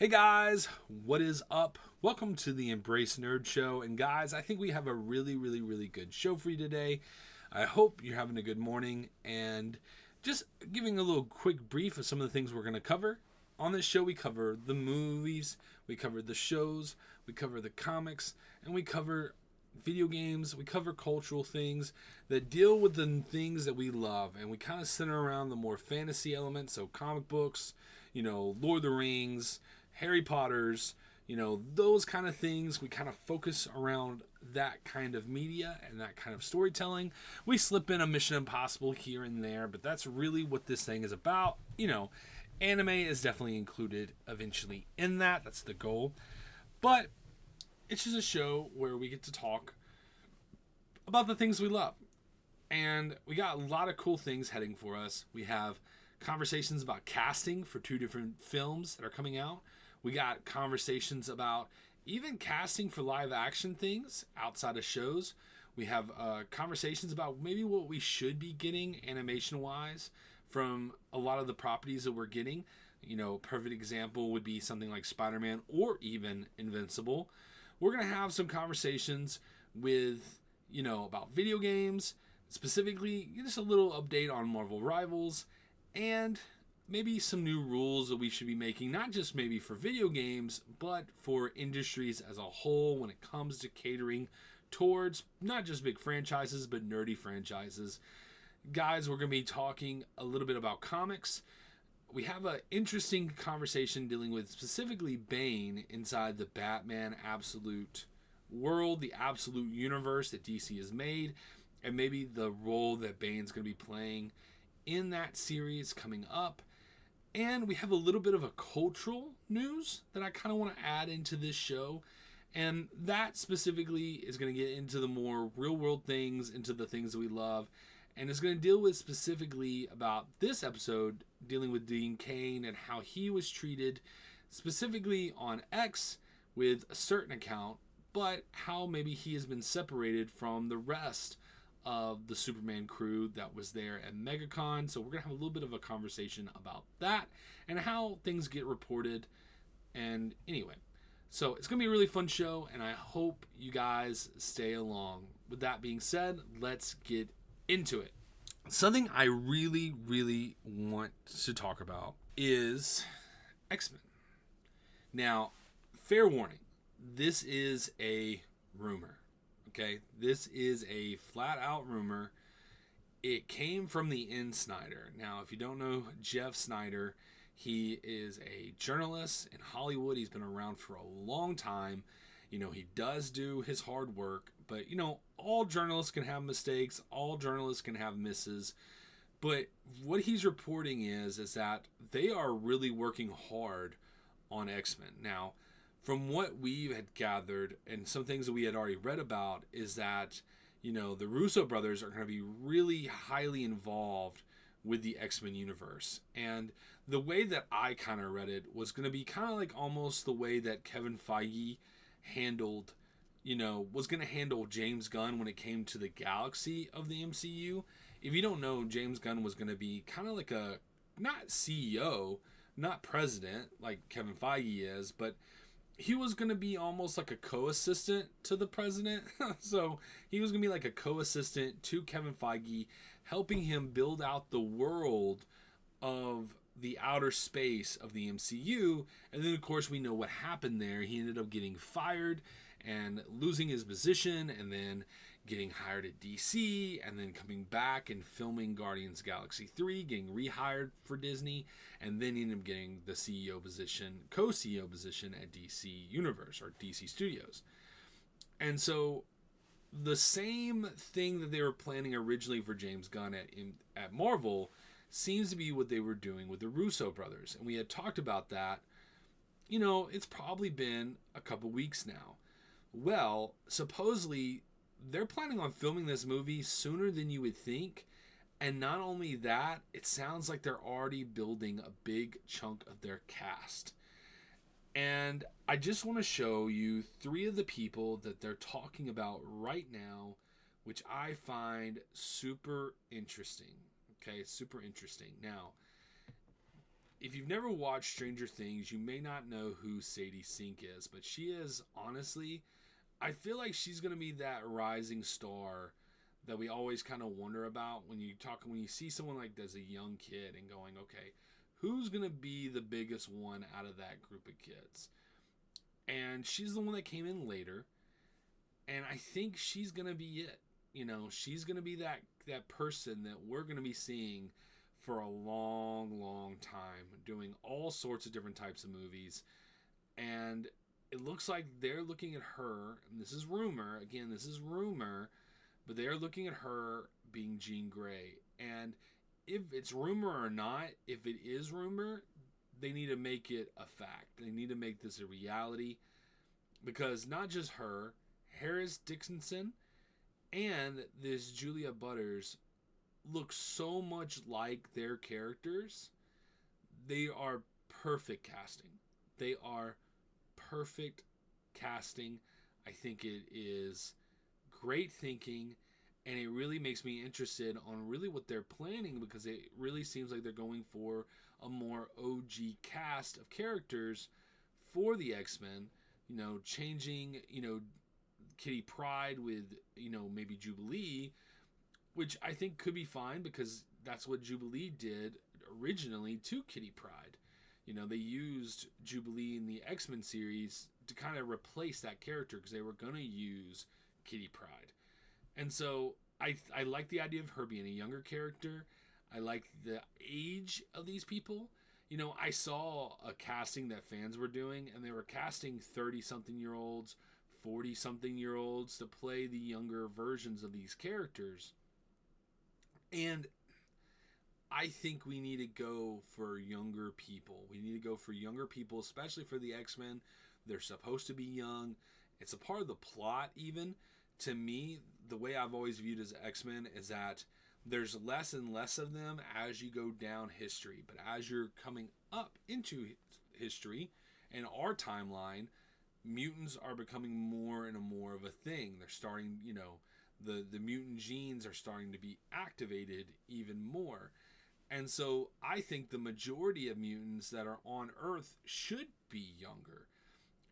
Hey guys, what is up? Welcome to the Embrace Nerd Show. And guys, I think we have a really good show for you today. I hope you're having a good morning and just giving a little quick brief of some of the things we're going to cover. On this show, we cover the movies, we cover the shows, we cover the comics, and we cover video games. We cover cultural things that deal with the things that we love. And we kind of center around the more fantasy elements, so comic books, Lord of the Rings, Harry Potter's, those kind of things. We kind of focus around that kind of media and that kind of storytelling. We slip in a Mission Impossible here and there, but that's really what this thing is about. Anime is definitely included eventually in that. That's the goal. But it's just a show where we get to talk about the things we love. And we got a lot of cool things heading for us. We have conversations about casting for 2 different films that are coming out. We got conversations about even casting for live action things outside of shows. We have conversations about maybe what we should be getting animation wise from a lot of the properties that we're getting. Perfect example would be something like Spider-Man or even Invincible. We're going to have some conversations with, about video games, specifically just a little update on Marvel Rivals, and maybe some new rules that we should be making, not just maybe for video games, but for industries as a whole when it comes to catering towards not just big franchises, but nerdy franchises. Guys, we're going to be talking a little bit about comics. We have an interesting conversation dealing with specifically Bane inside the Batman Absolute world, the Absolute universe that DC has made, and maybe the role that Bane's going to be playing in that series coming up. And we have a little bit of a cultural news that I kind of want to add into this show. And that specifically is going to get into the more real world things, into the things that we love. And it's going to deal with specifically about this episode, dealing with Cain and how he was treated specifically on X with a certain account, but how maybe he has been separated from the rest of the Superman crew that was there at MegaCon. So we're going to have a little bit of a conversation about that and how things get reported. And anyway, so it's going to be a really fun show, and I hope you guys stay along. With that being said, let's get into it. Something I really want to talk about is X-Men. Now, fair warning, this is a rumor. Okay, this is a flat out rumor. It came from the Snyder. Now, if you don't know Jeff Snyder, he is a journalist in Hollywood. He's been around for a long time. He does do his hard work, but all journalists can have mistakes. All journalists can have misses. But what he's reporting is that they are really working hard on X-Men. Now, from what we had gathered and some things that we had already read about is that, the Russo brothers are going to be really highly involved with the X-Men universe. And the way that I kind of read it was going to be kind of like almost the way that Kevin Feige handled, was going to handle James Gunn when it came to the galaxy of the MCU. If you don't know, James Gunn was going to be kind of like a, not CEO, not president like Kevin Feige is, but he was going to be almost like a co-assistant to the president. So he was going to be like a co-assistant to Kevin Feige, helping him build out the world of the outer space of the MCU. And then, of course, we know what happened there. He ended up getting fired and losing his position, and then getting hired at DC, and then coming back and filming Guardians of the Galaxy 3, getting rehired for Disney, and then ended up getting the CEO position, co-CEO position at DC Universe or DC Studios. And so the same thing that they were planning originally for James Gunn at Marvel seems to be what they were doing with the Russo brothers. And we had talked about that. It's probably been a couple weeks now. Well, supposedly they're planning on filming this movie sooner than you would think. And not only that, it sounds like they're already building a big chunk of their cast. And I just want to show you 3 of the people that they're talking about right now, which I find super interesting. Okay, super interesting. Now, if you've never watched Stranger Things, you may not know who Sadie Sink is, but she is, honestly, I feel like she's going to be that rising star that we always kind of wonder about when you see someone like as a young kid and going, okay, who's going to be the biggest one out of that group of kids? And she's the one that came in later, and I think she's going to be it. You know, she's going to be that person that we're going to be seeing for a long, long time, doing all sorts of different types of movies. And it looks like they're looking at her, and this is rumor, but they're looking at her being Jean Grey. And if it's rumor or not, if it is rumor, they need to make it a fact. They need to make this a reality, because not just her, Harris Dickinson and this Julia Butters look so much like their characters. They are perfect casting. They are perfect casting. I think it is great thinking, and it really makes me interested on really what they're planning, because it really seems like they're going for a more OG cast of characters for the X-Men. You know, changing, you know, Kitty Pryde with, you know, maybe Jubilee, which I think could be fine, because that's what Jubilee did originally to Kitty Pryde. You know, they used Jubilee in the X-Men series to kind of replace that character, because they were going to use Kitty Pryde. And so I like the idea of her being a younger character. I like the age of these people. You know, I saw a casting that fans were doing, and they were casting 30-something-year-olds, 40-something-year-olds to play the younger versions of these characters. And I think we need to go for younger people. We need to go for younger people, especially for the X-Men. They're supposed to be young. It's a part of the plot, even. To me, the way I've always viewed as X-Men is that there's less and less of them as you go down history. But as you're coming up into history and our timeline, mutants are becoming more and more of a thing. They're starting, you know, the mutant genes are starting to be activated even more. And so I think the majority of mutants that are on Earth should be younger.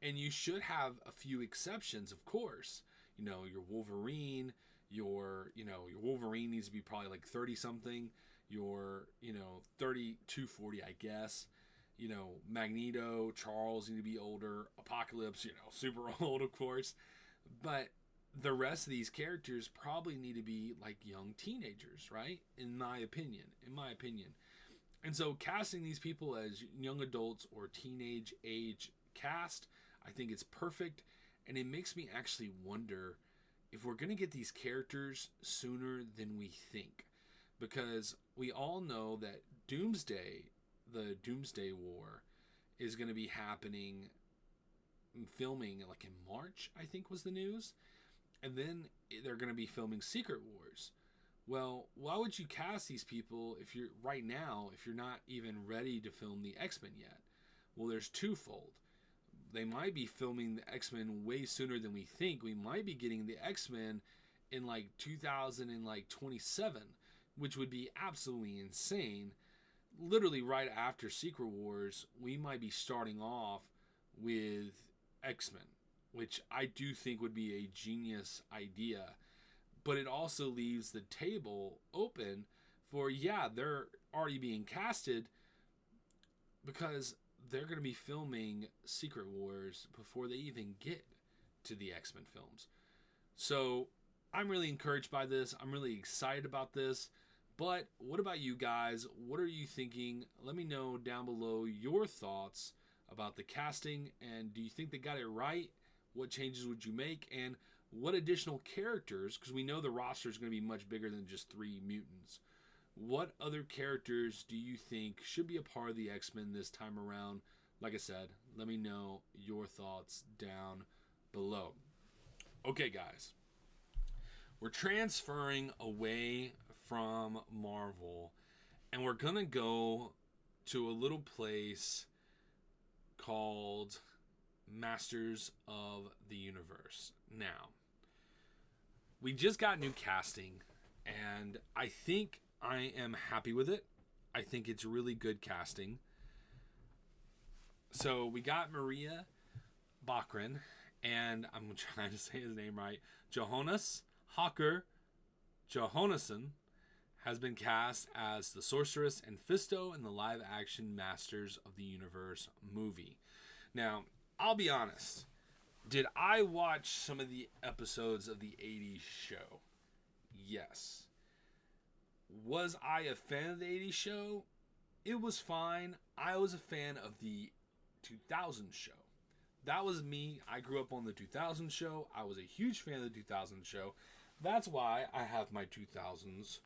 And you should have a few exceptions, of course. You know, your Wolverine, your Wolverine needs to be probably like 30 something. Your, 30 to 40, I guess. You know, Magneto, Charles need to be older. Apocalypse, super old, of course. But the rest of these characters probably need to be like young teenagers, right? In my opinion. And so casting these people as young adults or teenage age cast, I think it's perfect. And it makes me actually wonder if we're going to get these characters sooner than we think. Because we all know that the Doomsday War, is going to be happening, filming like in March, I think was the news. And then they're going to be filming Secret Wars. Well, why would you cast these people if you're not even ready to film the X-Men yet? Well, there's twofold. They might be filming the X-Men way sooner than we think. We might be getting the X-Men in like 2027, which would be absolutely insane. Literally right after Secret Wars, we might be starting off with X-Men, which I do think would be a genius idea. But it also leaves the table open for, they're already being casted, because they're going to be filming Secret Wars before they even get to the X-Men films. So I'm really encouraged by this. I'm really excited about this. But what about you guys? What are you thinking? Let me know down below your thoughts about the casting. And do you think they got it right? What changes would you make? And what additional characters, because we know the roster is going to be much bigger than just 3 mutants. What other characters do you think should be a part of the X-Men this time around? Like I said, let me know your thoughts down below. Okay, guys. We're transferring away from Marvel, and we're going to go to a little place called Masters of the Universe. Now, we just got new casting, and I think I am happy with it. I think it's really good casting. So we got Maria Bachran, and I'm trying to say his name right, Johannes Hawker Johannesson, has been cast as the Sorceress and Fisto in the live-action Masters of the Universe movie. Now, I'll be honest. Did I watch some of the episodes of the 80s show? Yes. Was I a fan of the 80s show? It was fine. I was a fan of the 2000 show. That was me. I grew up on the 2000 show. I was a huge fan of the 2000 show. That's why I have my 2000s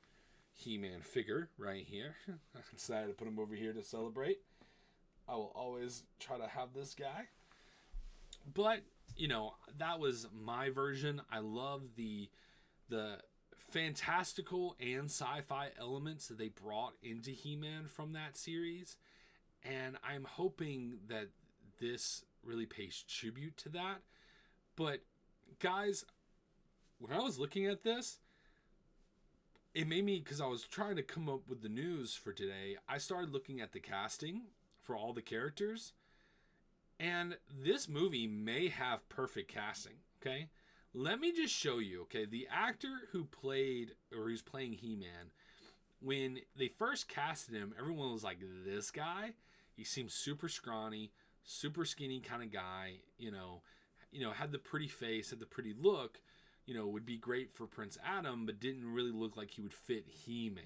He-Man figure right here. I decided to put him over here to celebrate. I will always try to have this guy. But, that was my version. I love the fantastical and sci-fi elements that they brought into He-Man from that series. And I'm hoping that this really pays tribute to that. But, guys, when I was looking at this, it made me, because I was trying to come up with the news for today, I started looking at the casting for all the characters. And this movie may have perfect casting, okay? Let me just show you, okay? The actor who played, or who's playing He-Man, when they first casted him, everyone was like, this guy? He seems super scrawny, super skinny kind of guy, had the pretty face, had the pretty look, would be great for Prince Adam, but didn't really look like he would fit He-Man,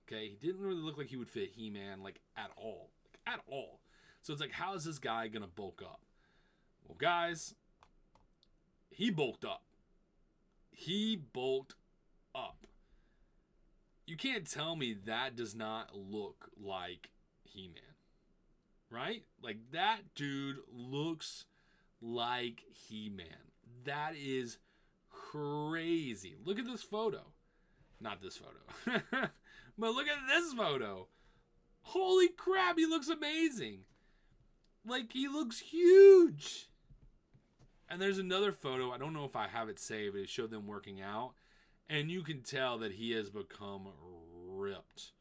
okay? He didn't really look like he would fit He-Man, at all. At all. So it's like, how is this guy going to bulk up? Well, guys, he bulked up. He bulked up. You can't tell me that does not look like He-Man. Right? Like, that dude looks like He-Man. That is crazy. Look at this photo. Not this photo. But look at this photo. Holy crap, he looks amazing. Like, he looks huge. And there's another photo. I don't know if I have it saved, but it showed them working out. And you can tell that he has become ripped.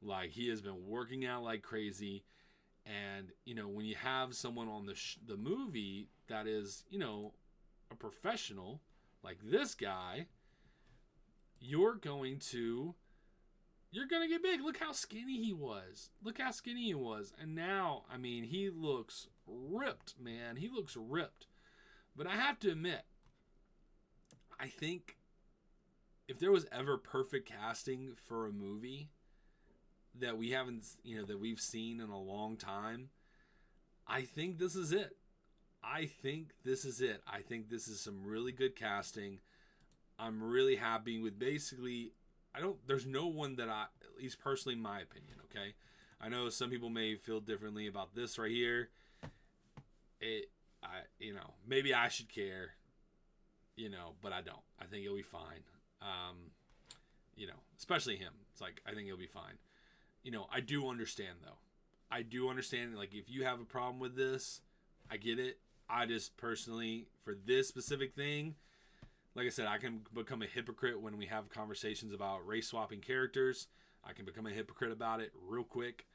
Like, he has been working out like crazy. And, when you have someone on the movie that is, a professional, like this guy, you're going to get big. Look how skinny he was. And now, he looks ripped, man. He looks ripped. But I have to admit, I think if there was ever perfect casting for a movie that we haven't, that we've seen in a long time, I think this is it. I think this is some really good casting. I'm really happy with basically, there's no one that at least personally in my opinion, okay? I know some people may feel differently about this right here. Maybe I should care, but I don't. I think it'll be fine. Especially him. It's like, I think he'll be fine. I do understand though. Like, if you have a problem with this, I get it. I just personally, for this specific thing, like I said, I can become a hypocrite when we have conversations about race swapping characters. I can become a hypocrite about it real quick.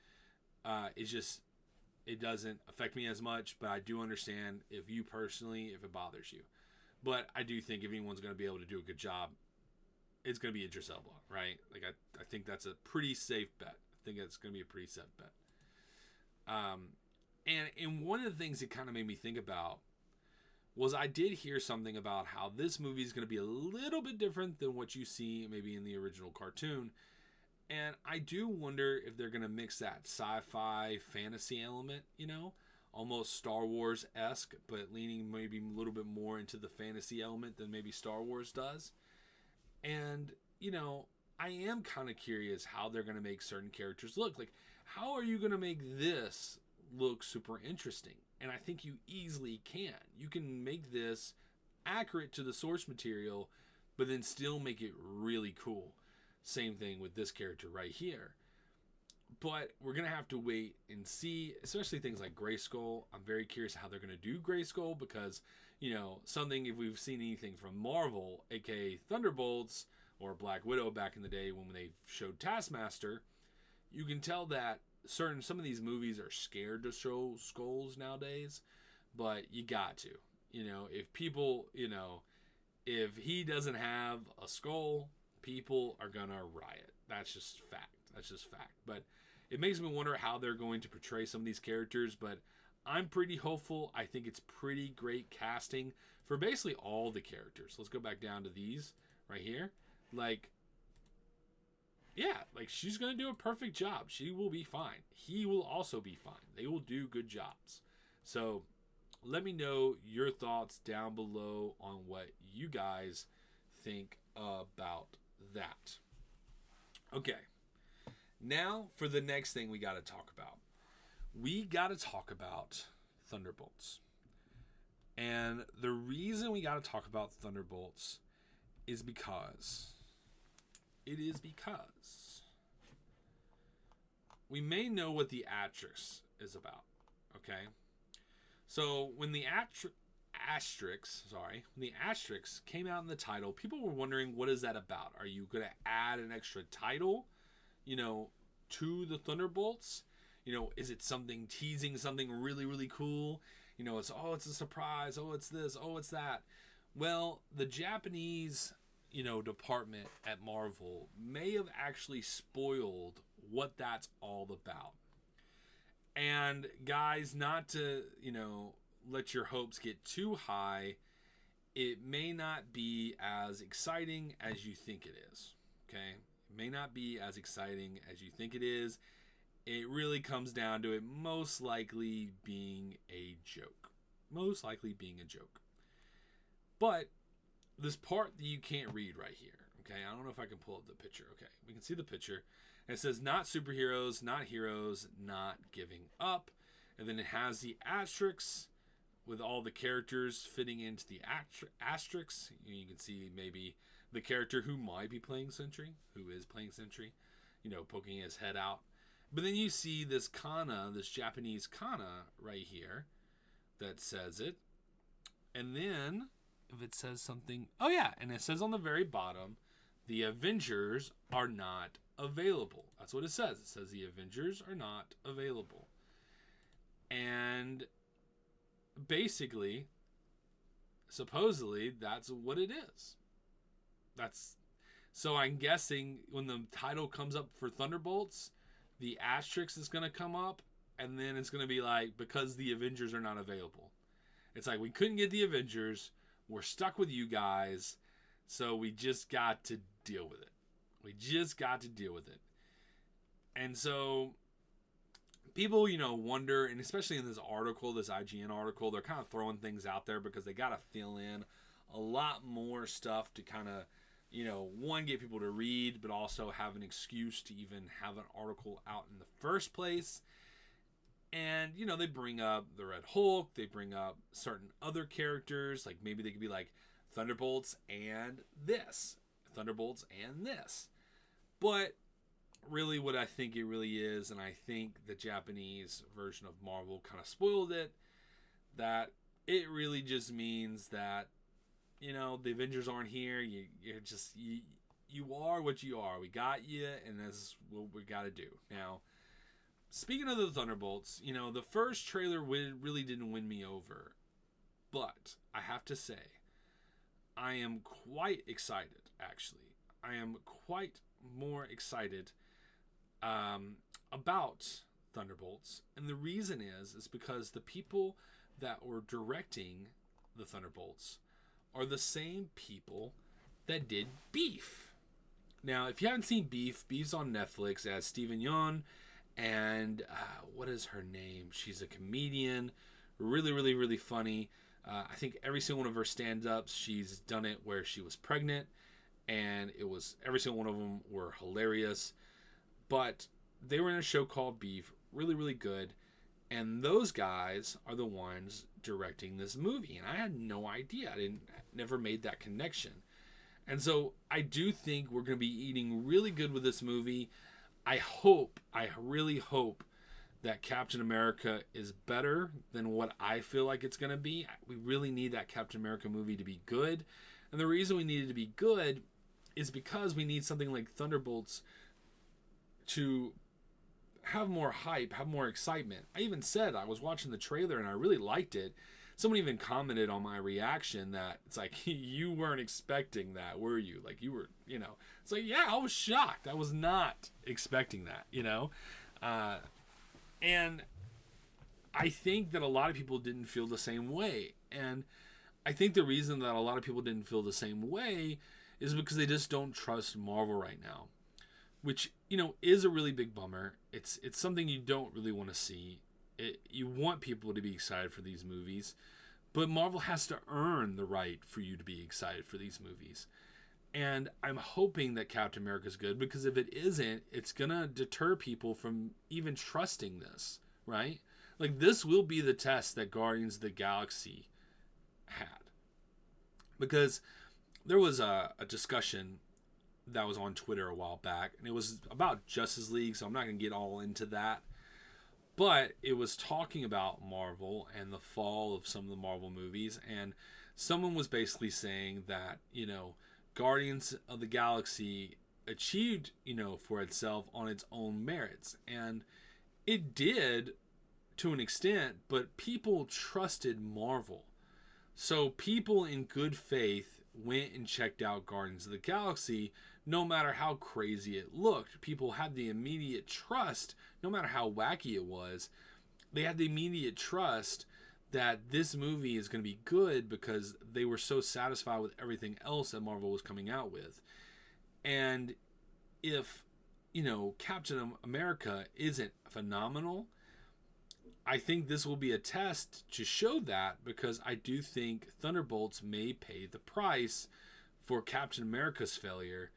It doesn't affect me as much, but I do understand if it bothers you. But I do think if anyone's going to be able to do a good job, it's going to be Idris Elba, right? Like, I think that's a pretty safe bet. I think it's going to be a pretty safe bet. And one of the things it kind of made me think about was I did hear something about how this movie is going to be a little bit different than what you see maybe in the original cartoon. And I do wonder if they're going to mix that sci-fi fantasy element, almost Star Wars-esque, but leaning maybe a little bit more into the fantasy element than maybe Star Wars does. And, I am kind of curious how they're going to make certain characters look. Like, how are you going to make this look super interesting? And I think you easily can. You can make this accurate to the source material, but then still make it really cool. Same thing with this character right here. But we're going to have to wait and see, especially things like Grayskull. I'm very curious how they're going to do Grayskull because, something, if we've seen anything from Marvel, aka Thunderbolts or Black Widow back in the day when they showed Taskmaster, you can tell that some of these movies are scared to show skulls nowadays, but you got to. If people, if he doesn't have a skull, people are going to riot. That's just fact. But it makes me wonder how they're going to portray some of these characters, but I'm pretty hopeful. I think it's pretty great casting for basically all the characters. Let's go back down to these right here. She's going to do a perfect job. She will be fine. He will also be fine. They will do good jobs. So let me know your thoughts down below on what you guys think about that. Okay. Now for the next thing we got to talk about. We got to talk about Thunderbolts. And the reason we got to talk about Thunderbolts is because we may know what the Asterisk is about. Okay? So when the Asterisk came out in the title, people were wondering, what is that about? Are you going to add an extra title, to the Thunderbolts? Is it something teasing something really, really cool? It's a surprise. Oh, it's this. Oh, it's that. Well, the Japanese, department at Marvel may have actually spoiled what that's all about. And guys, not to, let your hopes get too high, it may not be as exciting as you think it is. Okay? It may not be as exciting as you think it is. It really comes down to it most likely being a joke. But this part that you can't read right here, okay? I don't know if I can pull up the picture. Okay, we can see the picture. And it says, not superheroes, not heroes, not giving up. And then it has the asterisks with all the characters fitting into the asterisks. You can see maybe the character who might be playing Sentry, who is playing Sentry, poking his head out. But then you see this kana, this Japanese kana right here that says it. And then if it says something, and it says on the very bottom, the Avengers are not available. That's what it says. It says the Avengers are not available. And basically, supposedly, that's what it is. So I'm guessing when the title comes up for Thunderbolts, the asterisk is going to come up, and then it's going to be like, because the Avengers are not available. It's like, we couldn't get the Avengers, we're stuck with you guys, so we just got to deal with it. And so people, wonder, and especially in this article, this IGN article, they're kind of throwing things out there because they got to fill in a lot more stuff to kind of, one, get people to read, but also have an excuse to even have an article out in the first place. And, they bring up the Red Hulk, they bring up certain other characters, like maybe they could be like Thunderbolts and this. But really what I think it really is, and I think the Japanese version of Marvel kind of spoiled it, that it really just means that, the Avengers aren't here. You are what you are. We got you, and that's what we got to do. Now, speaking of the Thunderbolts, the first trailer really didn't win me over. But I have to say, I am quite excited, actually. I am quite more excited about Thunderbolts. And the reason is because the people that were directing the Thunderbolts are the same people that did Beef. Now, if you haven't seen Beef's on Netflix. It has Steven Yeun and what is her name? She's a comedian. Really, really, really funny. I think every single one of her stand-ups, she's done it where she was pregnant, and every single one of them were hilarious. But they were in a show called Beef, really, really good. And those guys are the ones directing this movie. And I had no idea. Never made that connection. And so I do think we're going to be eating really good with this movie. I really hope that Captain America is better than what I feel like it's going to be. We really need that Captain America movie to be good. And the reason we need it to be good is because we need something like Thunderbolts to have more hype, have more excitement. I even said I was watching the trailer and I really liked it. Someone even commented on my reaction that it's like, you weren't expecting that, were you? Like, you were, it's like, yeah, I was shocked. I was not expecting that, and I think that a lot of people didn't feel the same way. And I think the reason that a lot of people didn't feel the same way is because they just don't trust Marvel right now, which, is a really big bummer. It's something you don't really want to see. You want people to be excited for these movies, but Marvel has to earn the right for you to be excited for these movies. And I'm hoping that Captain America is good, because if it isn't, it's going to deter people from even trusting this, right? Like, this will be the test that Guardians of the Galaxy had. Because there was a discussion that was on Twitter a while back, and it was about Justice League, so I'm not going to get all into that. But it was talking about Marvel and the fall of some of the Marvel movies, and someone was basically saying that, Guardians of the Galaxy achieved, for itself on its own merits. And it did to an extent, but people trusted Marvel. So people in good faith went and checked out Guardians of the Galaxy, no matter how crazy it looked. People had the immediate trust, no matter how wacky it was, they had the immediate trust that this movie is going to be good because they were so satisfied with everything else that Marvel was coming out with. And if, Captain America isn't phenomenal, I think this will be a test to show that, because I do think Thunderbolts may pay the price for Captain America's failure,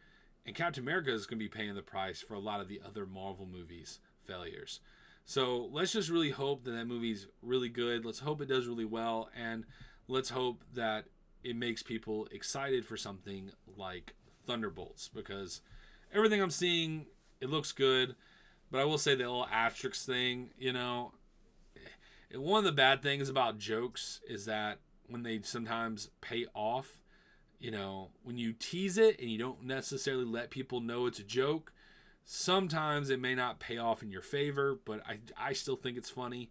and Captain America is going to be paying the price for a lot of the other Marvel movies' failures. So let's just really hope that movie's really good. Let's hope it does really well, and let's hope that it makes people excited for something like Thunderbolts, because everything I'm seeing, it looks good. But I will say the little asterisk thing, one of the bad things about jokes is that when they sometimes pay off, when you tease it and you don't necessarily let people know it's a joke, sometimes it may not pay off in your favor, but I still think it's funny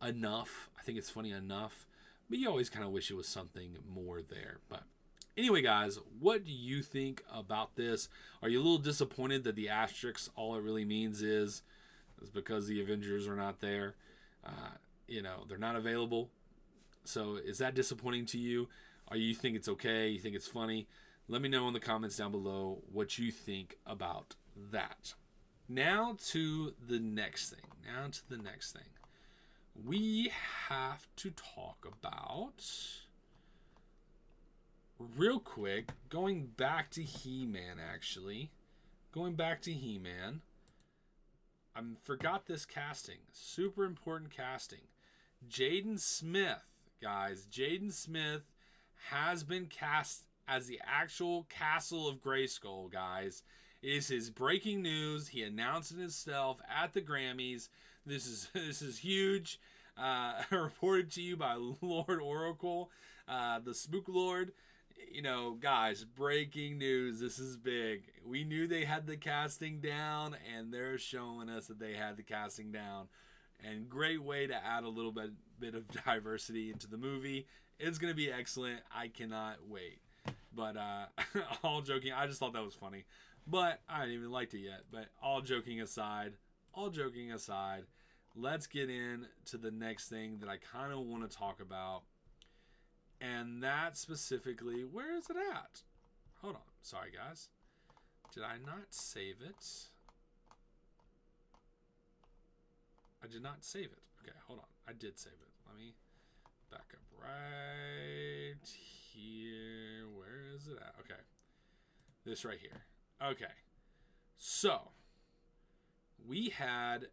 enough. I think it's funny enough, but you always kind of wish it was something more there. But anyway, guys, what do you think about this? Are you a little disappointed that the asterisk, all it really means is because the Avengers are not there? They're not available. So is that disappointing to you? Or you think it's okay? You think it's funny? Let me know in the comments down below what you think about that. Now to the next thing. We have to talk about, real quick, going back to He-Man, actually. I forgot this casting. Super important casting. Jaden Smith, guys. Jaden Smith has been cast as the actual Castle of Grayskull, guys. It is his breaking news. He announced it himself at the Grammys. This is huge. Reported to you by Lord Oracle, the Spook Lord. Guys, breaking news. This is big. We knew they had the casting down, and they're showing us that they had the casting down. And great way to add a little bit of diversity into the movie. It's going to be excellent. I cannot wait. But all joking, I just thought that was funny. But I haven't even liked it yet. But all joking aside, let's get into the next thing that I kind of want to talk about. And that specifically, where is it at? Hold on. Sorry, guys. Did I not save it? I did not save it. Okay, hold on. I did save it. Let me back up right here. Where is it at? Okay. This right here. Okay. So, we had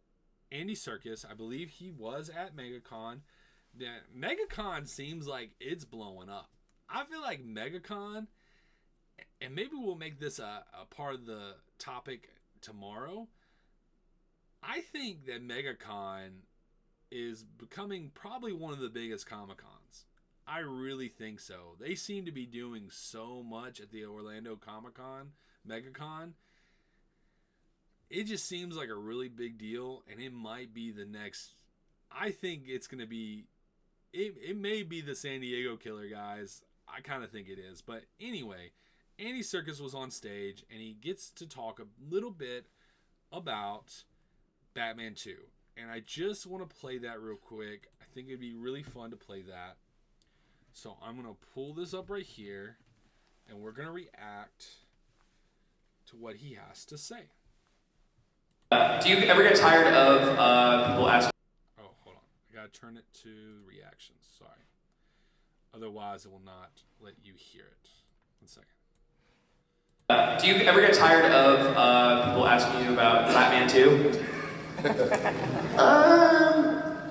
Andy Serkis. I believe he was at MegaCon. MegaCon seems like it's blowing up. I feel like MegaCon, and maybe we'll make this a part of the topic tomorrow. I think that MegaCon is becoming probably one of the biggest Comic-Cons. I really think so. They seem to be doing so much at the Orlando Comic-Con, MegaCon. it just seems like a really big deal, and it might be the next. I think it's going to be. It may be the San Diego Killer, guys. I kind of think it is. But anyway, Andy Serkis was on stage, and he gets to talk a little bit about Batman 2. And I just want to play that real quick. I think it'd be really fun to play that. So I'm going to pull this up right here, and we're going to react to what he has to say. Do you ever get tired of people asking? Oh, hold on. I got to turn it to reactions. Sorry. Otherwise, it will not let you hear it. 1 second. Do you ever get tired of people asking you about Batman 2?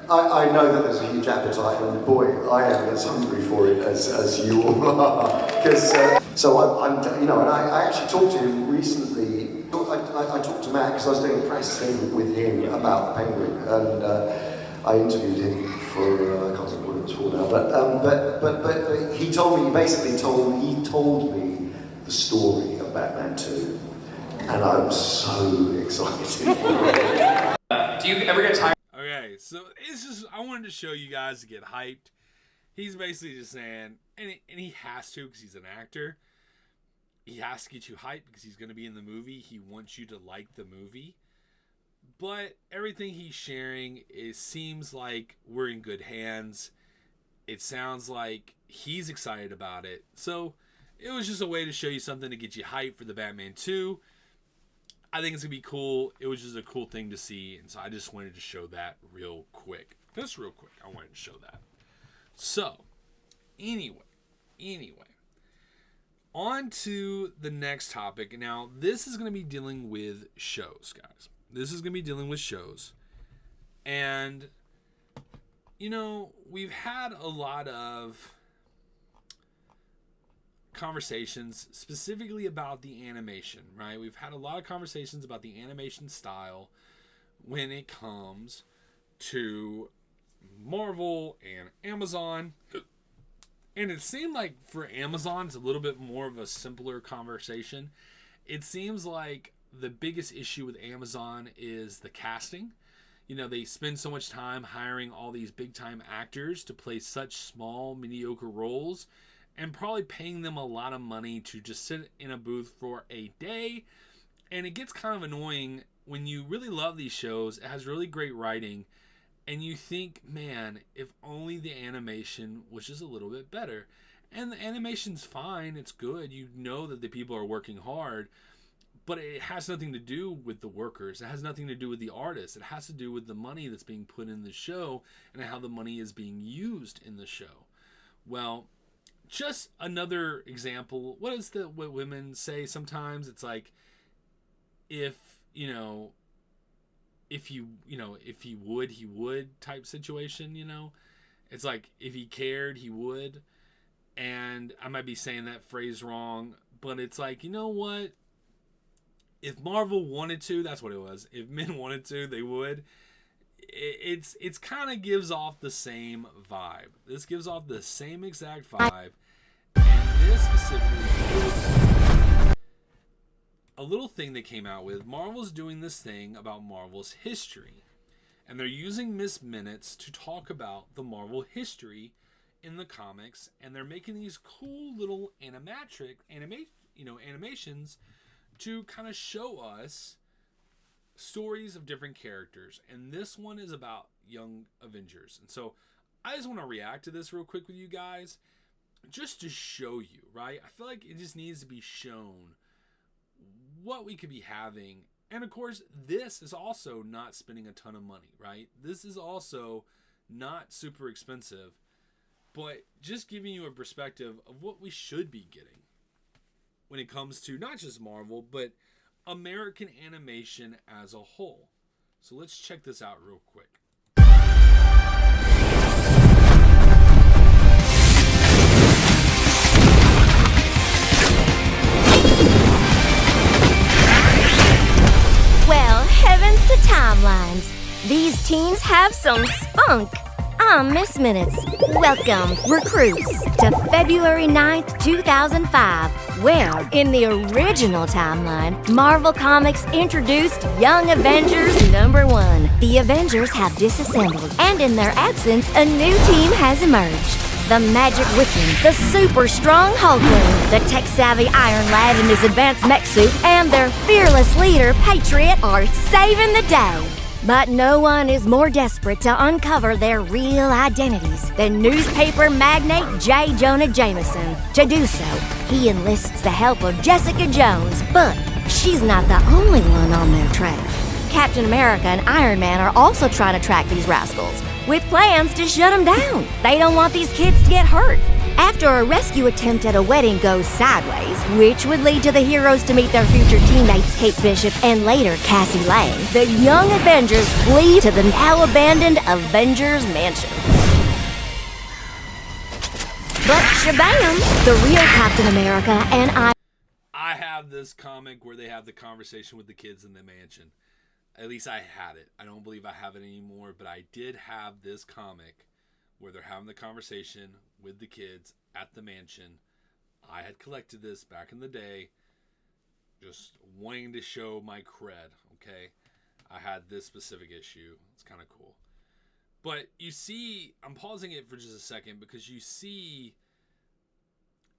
I know that there's a huge appetite, and boy, I am as hungry for it as you all are. Because so I'm, and I actually talked to him recently. I talked to Matt because I was doing a press thing with him about Penguin, and I interviewed him for I can't remember what it was for now. But he told me, he told me the story of Batman 2, and I'm so excited. Do you ever get tired? Okay, so it's just, I wanted to show you guys to get hyped. He's basically just saying, and he has to because he's an actor. He has to get you hyped because he's going to be in the movie. He wants you to like the movie. But everything he's sharing, it seems like we're in good hands. It sounds like he's excited about it. So it was just a way to show you something to get you hyped for the Batman 2. I think it's going to be cool. It was just a cool thing to see. And so I just wanted to show that real quick. Just real quick. I wanted to show that. So, anyway. On to the next topic. Now, this is going to be dealing with shows, guys. This is going to be dealing with shows. And, we've had a lot of conversations specifically about the animation, right? We've had a lot of conversations about the animation style when it comes to Marvel and Amazon. And it seemed like for Amazon, it's a little bit more of a simpler conversation. It seems like the biggest issue with Amazon is the casting. They spend so much time hiring all these big-time actors to play such small, mediocre roles, and probably paying them a lot of money to just sit in a booth for a day. And it gets kind of annoying when you really love these shows. It has really great writing. And you think, man, if only the animation was just a little bit better. And the animation's fine. It's good. You know that the people are working hard. But it has nothing to do with the workers. It has nothing to do with the artists. It has to do with the money that's being put in the show and how the money is being used in the show. Well, just another example. What women say sometimes? It's like, if he would, he would type situation, It's like, if he cared, he would. And I might be saying that phrase wrong, but it's like, you know what? If Marvel wanted to, that's what it was. If men wanted to, they would. It's kind of gives off the same vibe. This gives off the same exact vibe. And this specifically, a little thing they came out with. Marvel's doing this thing about Marvel's history. And they're using Miss Minutes to talk about the Marvel history in the comics. And they're making these cool little animations to kind of show us stories of different characters. And this one is about Young Avengers. And so I just want to react to this real quick with you guys, just to show you, right? I feel like it just needs to be shown what we could be having. And of course, this is also not spending a ton of money, right? This is also not super expensive, but just giving you a perspective of what we should be getting when it comes to not just Marvel, but American animation as a whole. So let's check this out real quick. Well, heavens to timelines. These teens have some spunk. I'm Miss Minutes. Welcome, recruits, to February 9th, 2005, where, in the original timeline, Marvel Comics introduced Young Avengers #1. The Avengers have disassembled, and in their absence, a new team has emerged. The Magic Wiccan, the super strong Hulkling, the tech-savvy Iron Lad in his advanced mech suit, and their fearless leader, Patriot, are saving the day. But no one is more desperate to uncover their real identities than newspaper magnate J. Jonah Jameson. To do so, he enlists the help of Jessica Jones, but she's not the only one on their trail. Captain America and Iron Man are also trying to track these rascals, with plans to shut them down. They don't want these kids to get hurt. After a rescue attempt at a wedding goes sideways, which would lead to the heroes to meet their future teammates Kate Bishop and later Cassie Lang, the Young Avengers flee to the now-abandoned Avengers Mansion. But shabam, the real Captain America and I have this comic where they have the conversation with the kids in the mansion. At least I had it. I don't believe I have it anymore, but I did have this comic where they're having the conversation with the kids at the mansion. I had collected this back in the day, just wanting to show my cred, okay? I had this specific issue. It's kind of cool. But you see, I'm pausing it for just a second because you see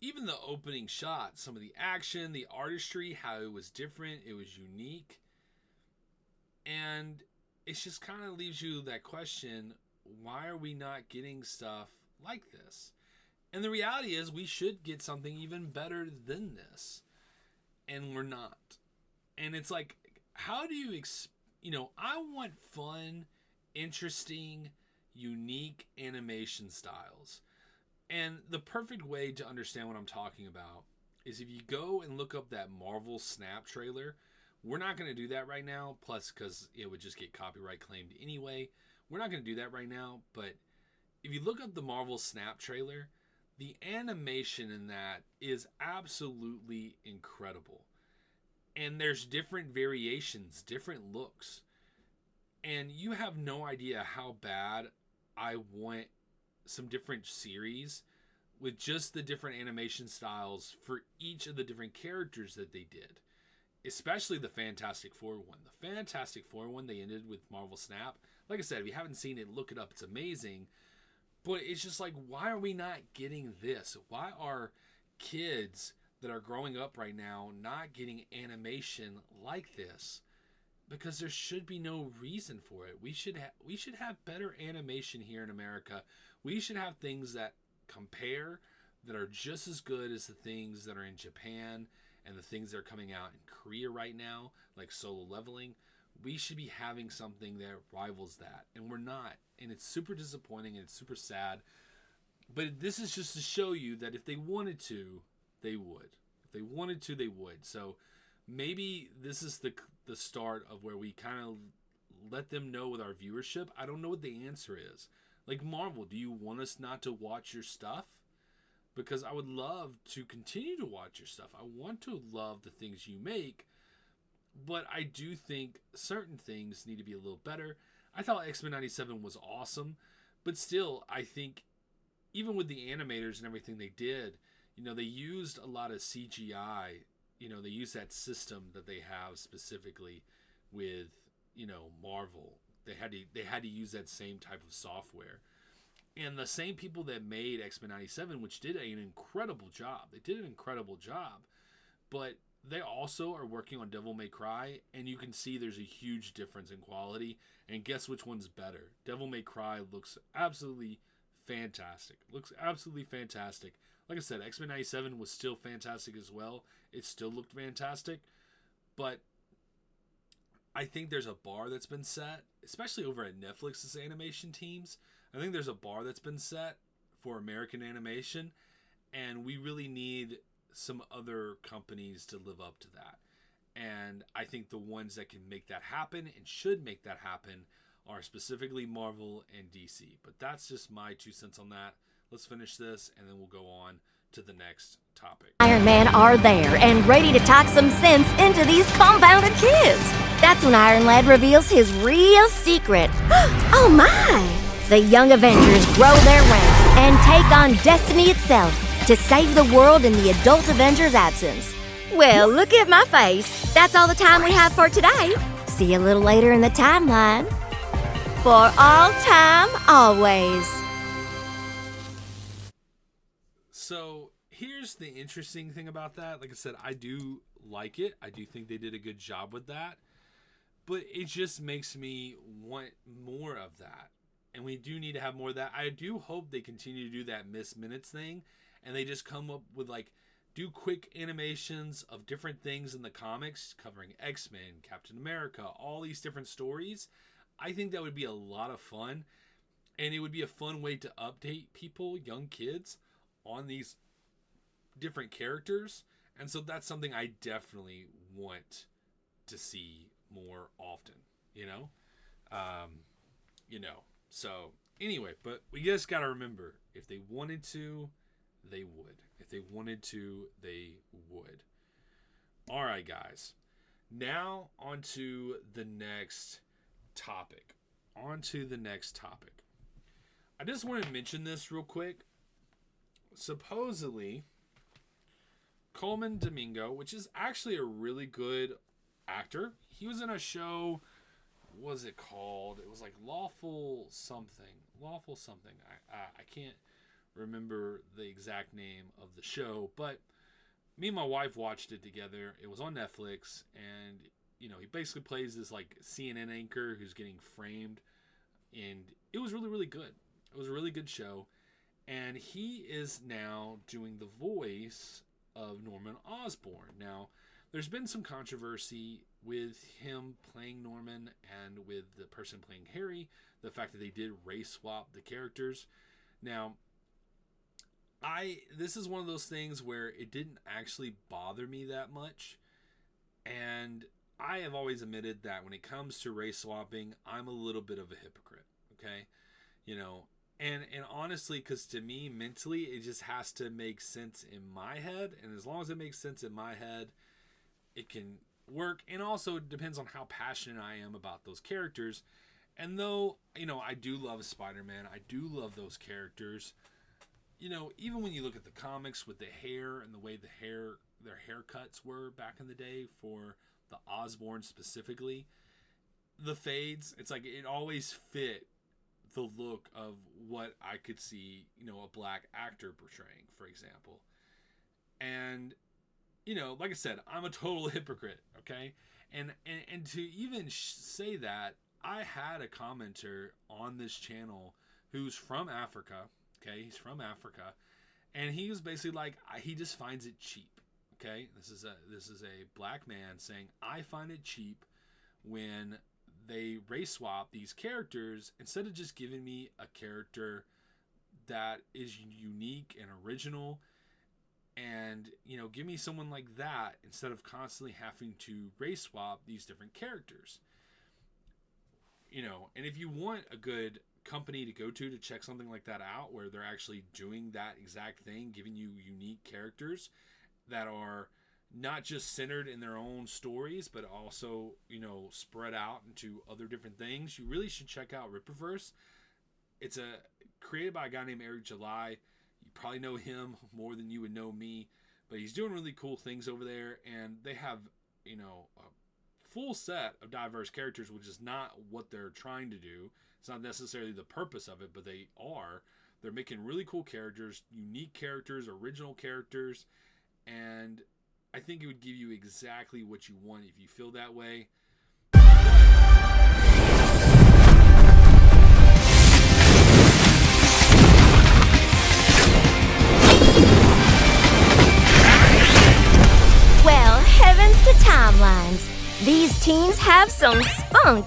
even the opening shot, some of the action, the artistry, how it was different, it was unique. And it just kind of leaves you that question, why are we not getting stuff like this? And the reality is we should get something even better than this. And we're not. And it's like, how do you, I want fun, interesting, unique animation styles. And the perfect way to understand what I'm talking about is if you go and look up that Marvel Snap trailer. We're not going to do that right now, plus because it would just get copyright claimed anyway. We're not going to do that right now, but if you look up the Marvel Snap trailer, the animation in that is absolutely incredible. And there's different variations, different looks. And you have no idea how bad I want some different series with just the different animation styles for each of the different characters that they did. Especially the Fantastic Four one. The Fantastic Four one they ended with Marvel Snap. Like I said, if you haven't seen it, look it up. It's amazing. But it's just like, why are we not getting this? Why are kids that are growing up right now not getting animation like this? Because there should be no reason for it. We should have better animation here in America. We should have things that compare, that are just as good as the things that are in Japan and the things that are coming out in Korea right now, like Solo Leveling. We should be having something that rivals that, and we're not. And it's super disappointing and it's super sad. But this is just to show you that if they wanted to, they would. If they wanted to, they would. So maybe this is the start of where we kind of let them know with our viewership. I don't know what the answer is. Like Marvel, do you want us not to watch your stuff? Because I would love to continue to watch your stuff. I want to love the things you make. But I do think certain things need to be a little better. I thought X-Men 97 was awesome. But still, I think even with the animators and everything they did, they used a lot of CGI. They used that system that they have specifically with, Marvel. They had to use that same type of software. And the same people that made X-Men 97, which did an incredible job. They did an incredible job. But they also are working on Devil May Cry, and you can see there's a huge difference in quality. And guess which one's better? Devil May Cry looks absolutely fantastic. Like I said, X-Men 97 was still fantastic as well. It still looked fantastic. But I think there's a bar that's been set, especially over at Netflix's animation teams. I think there's a bar that's been set for American animation, and we really need some other companies to live up to that. And I think the ones that can make that happen and should make that happen are specifically Marvel and DC. But that's just my 2 cents on that. Let's finish this, and then we'll go on to the next topic. Iron Man are there and ready to talk some sense into these confounded kids. That's when Iron Lad reveals his real secret. Oh my! The young Avengers grow their ranks and take on destiny itself to save the world in the adult Avengers' absence. Well, look at my face. That's all the time we have for today. See you a little later in the timeline. For all time, always. So here's the interesting thing about that. Like I said, I do like it. I do think they did a good job with that. But it just makes me want more of that. And we do need to have more of that. I do hope they continue to do that Miss Minutes thing. And they just come up with do quick animations of different things in the comics covering X-Men, Captain America, all these different stories. I think that would be a lot of fun. And it would be a fun way to update people, young kids, on these different characters. And so that's something I definitely want to see more often, so anyway, but we just got to remember, if they wanted to, they would. If they wanted to, they would. All right, guys, now on to the next topic. I just want to mention this real quick. Supposedly, Domingo, which is actually a really good actor. He was in a show, what was it called? It was like Lawful something. I can't remember the exact name of the show, but me and my wife watched it together. It was on Netflix, and he basically plays this CNN anchor who's getting framed, and it was really, really good. It was a really good show, and he is now doing the voice of Norman Osborn. Now, there's been some controversy with him playing Norman and with the person playing Harry, the fact that they did race swap the characters. Now, this is one of those things where it didn't actually bother me that much, and I have always admitted that when it comes to race swapping, I'm a little bit of a hypocrite, okay? And honestly, because to me, mentally, it just has to make sense in my head. And as long as it makes sense in my head, it can work. And also, it depends on how passionate I am about those characters. And though, I do love Spider-Man, I do love those characters. Even when you look at the comics with the hair and the way their haircuts were back in the day for the Osborn specifically, the fades, it's like it always fit the look of what I could see, a black actor portraying, for example. And, like I said, I'm a total hypocrite, okay? And to even say that, I had a commenter on this channel who's from Africa, okay? He's from Africa, and he was basically like, he just finds it cheap, okay? This is a black man saying, I find it cheap when they race swap these characters instead of just giving me a character that is unique and original, and give me someone like that instead of constantly having to race swap these different characters. And if you want a good company to go to check something like that out, where they're actually doing that exact thing, giving you unique characters that are not just centered in their own stories, but also, spread out into other different things, you really should check out Rippaverse. It's created by a guy named Eric July. You probably know him more than you would know me, but he's doing really cool things over there, and they have, a full set of diverse characters, which is not what they're trying to do. It's not necessarily the purpose of it, but they are. They're making really cool characters, unique characters, original characters, and I think it would give you exactly what you want if you feel that way. Well, heavens to timelines. These teens have some spunk.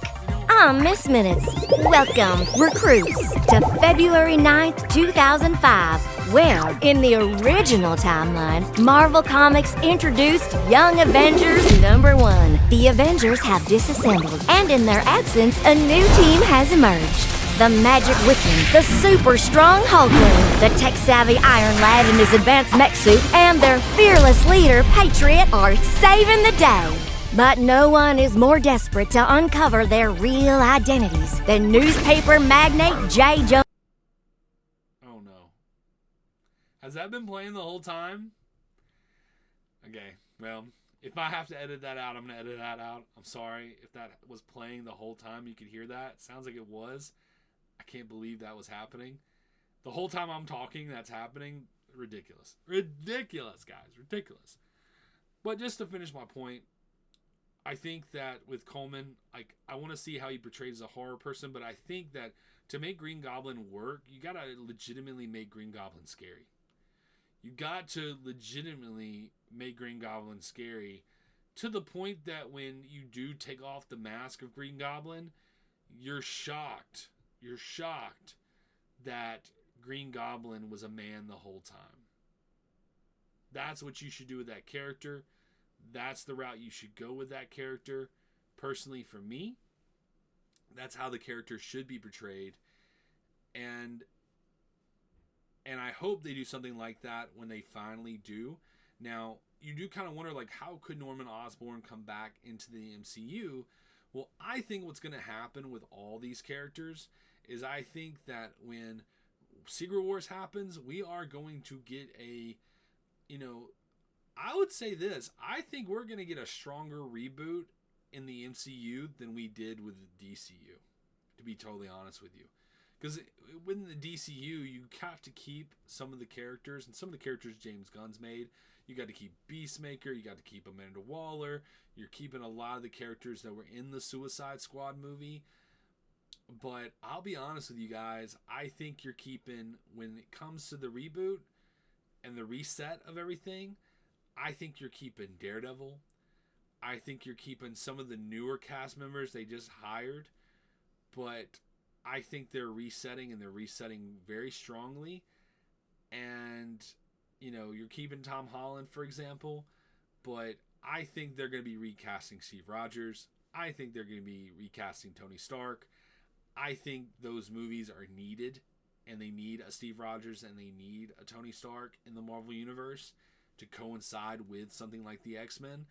I'm Miss Minutes. Welcome, recruits, to February 9th, 2005, where, in the original timeline, Marvel Comics introduced Young Avengers #1. The Avengers have disassembled, and in their absence, a new team has emerged. The Magic Wiccan, the super strong Hulkling, the tech-savvy Iron Lad in his advanced mech suit, and their fearless leader, Patriot, are saving the day. But no one is more desperate to uncover their real identities than newspaper magnate J. Jones. Oh no. Has that been playing the whole time? Okay, well, if I have to edit that out, I'm going to edit that out. I'm sorry if that was playing the whole time. You could hear that. It sounds like it was. I can't believe that was happening. The whole time I'm talking, that's happening. Ridiculous. Ridiculous, guys. Ridiculous. But just to finish my point, I think that with Coleman, like, I want to see how he portrays a horror person, but I think that to make Green Goblin work, you got to legitimately make Green Goblin scary. You got to legitimately make Green Goblin scary to the point that when you do take off the mask of Green Goblin, you're shocked. You're shocked that Green Goblin was a man the whole time. That's what you should do with that character. That's the route you should go with that character. Personally, for me, that's how the character should be portrayed. And I hope they do something like that when they finally do. Now, you do kind of wonder, like, how could Norman Osborn come back into the MCU? Well, I think what's going to happen with all these characters is I think that when Secret Wars happens, we are going to get a, I would say this. I think we're going to get a stronger reboot in the MCU than we did with the DCU, to be totally honest with you. Because within the DCU, you got to keep some of the characters, and some of the characters James Gunn's made. You got to keep Beastmaker, you got to keep Amanda Waller, you're keeping a lot of the characters that were in the Suicide Squad movie. But I'll be honest with you guys, I think you're keeping, when it comes to the reboot and the reset of everything, I think you're keeping Daredevil. I think you're keeping some of the newer cast members they just hired. But I think they're resetting, and they're resetting very strongly. And, you're keeping Tom Holland, for example. But I think they're going to be recasting Steve Rogers. I think they're going to be recasting Tony Stark. I think those movies are needed, and they need a Steve Rogers and they need a Tony Stark in the Marvel Universe to coincide with something like the X-Men.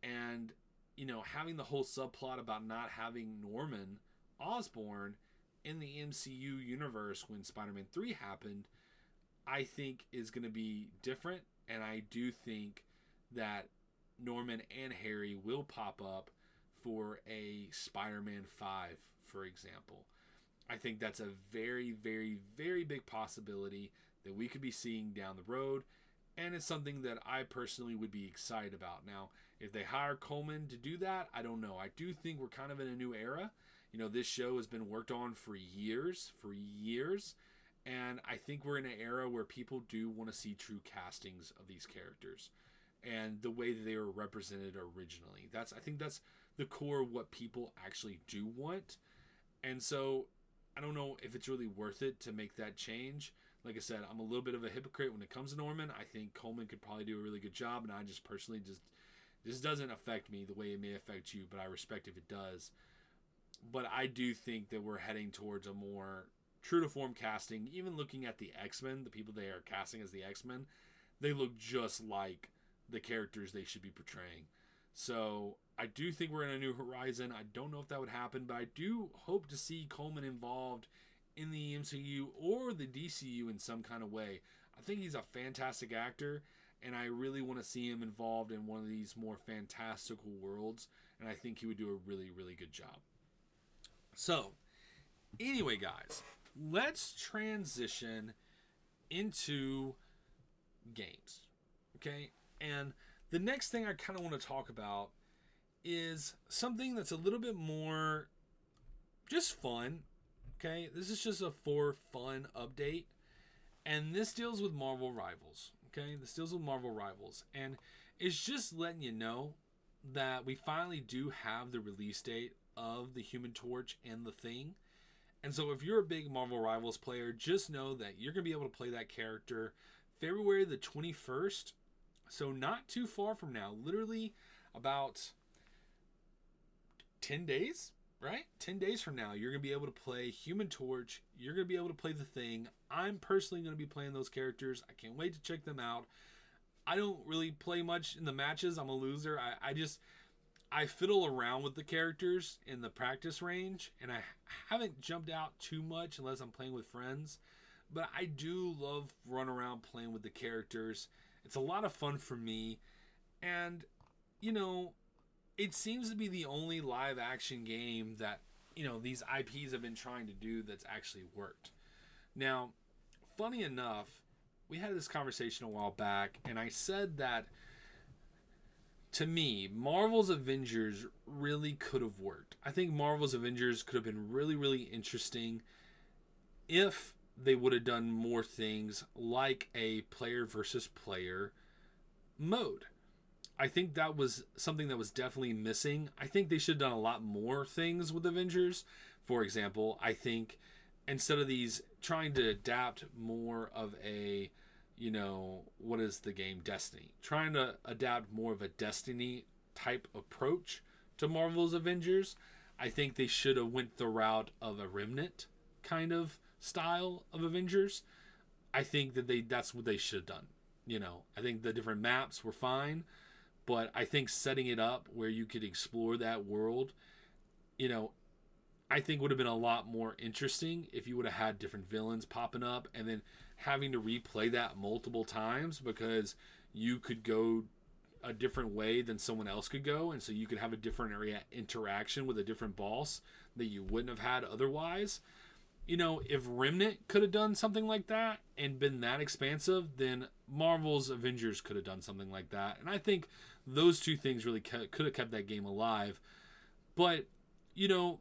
And, having the whole subplot about not having Norman Osborn in the MCU universe when Spider-Man 3 happened, I think is going to be different. And I do think that Norman and Harry will pop up for a Spider-Man 5, for example. I think that's a very, very, very big possibility that we could be seeing down the road. And it's something that I personally would be excited about. Now, if they hire Coleman to do that, I don't know. I do think we're kind of in a new era. This show has been worked on for years. And I think we're in an era where people do want to see true castings of these characters and the way that they were represented originally. I think that's the core of what people actually do want. And so I don't know if it's really worth it to make that change. Like I said, I'm a little bit of a hypocrite when it comes to Norman. I think Coleman could probably do a really good job, and I just personally this doesn't affect me the way it may affect you, but I respect if it does. But I do think that we're heading towards a more true to form casting. Even looking at the X-Men, the people they are casting as the X-Men, they look just like the characters they should be portraying. So I do think we're in a new horizon. I don't know if that would happen, but I do hope to see Coleman involved in the MCU or the DCU in some kind of way. I think he's a fantastic actor, and I really want to see him involved in one of these more fantastical worlds, and I think he would do a really, really good job. So, anyway, guys, let's transition into games, okay? And the next thing I kind of want to talk about is something that's a little bit more just fun, okay? This is just a for fun update, and this deals with Marvel Rivals, okay? This deals with Marvel Rivals, and it's just letting you know that we finally do have the release date of the Human Torch and the Thing. And so if you're a big Marvel Rivals player, just know that you're going to be able to play that character February the 21st. So not too far from now, literally about 10 days, right? 10 days from now, you're going to be able to play Human Torch. You're going to be able to play the Thing. I'm personally going to be playing those characters. I can't wait to check them out. I don't really play much in the matches. I'm a loser. I fiddle around with the characters in the practice range, and I haven't jumped out too much unless I'm playing with friends. But I do love running around playing with the characters. It's a lot of fun for me. And, you know, it seems to be the only live action game that, you know, these IPs have been trying to do that's actually worked. Now, funny enough, we had this conversation a while back, and I said that to me, Marvel's Avengers really could have worked. I think Marvel's Avengers could have been really, really interesting if they would have done more things like a player versus player mode. I think that was something that was definitely missing. I think they should have done a lot more things with Avengers. For example, I think instead of these trying to adapt more of a, you know, what is the game? Destiny. Trying to adapt more of a Destiny type approach to Marvel's Avengers. I think they should have went the route of a Remnant kind of style of Avengers. I think that that's what they should have done. You know, I think the different maps were fine, but I think setting it up where you could explore that world, you know, I think would have been a lot more interesting if you would have had different villains popping up and then having to replay that multiple times because you could go a different way than someone else could go, and so you could have a different interaction with a different boss that you wouldn't have had otherwise. You know, if Remnant could have done something like that and been that expansive, then Marvel's Avengers could have done something like that. And I think those two things really could have kept that game alive. But, you know,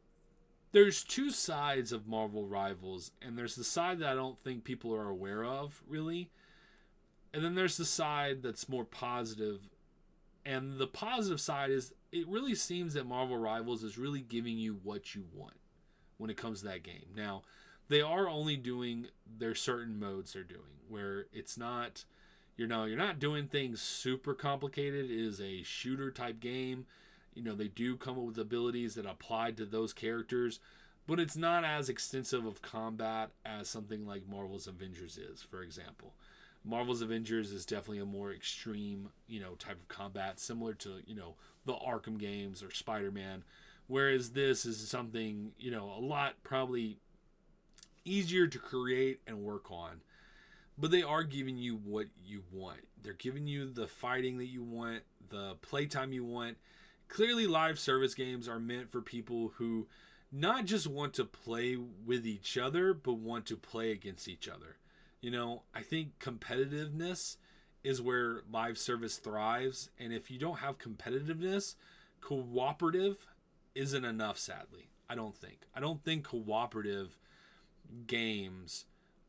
there's two sides of Marvel Rivals, and there's the side that I don't think people are aware of, really. And then there's the side that's more positive. And the positive side is it really seems that Marvel Rivals is really giving you what you want when it comes to that game. Now, they are only doing their certain modes they're doing, where it's not, you're not doing things super complicated. It is a shooter type game. You know, they do come up with abilities that apply to those characters, but it's not as extensive of combat as something like Marvel's Avengers is, for example. Marvel's Avengers is definitely a more extreme, you know, type of combat, similar to, you know, the Arkham games or Spider-Man, whereas this is something, you know, a lot probably easier to create and work on. But they are giving you what you want. They're giving you the fighting that you want, the playtime you want. Clearly, live service games are meant for people who not just want to play with each other, but want to play against each other. You know, I think competitiveness is where live service thrives. And if you don't have competitiveness, cooperative isn't enough, sadly. I don't think cooperative games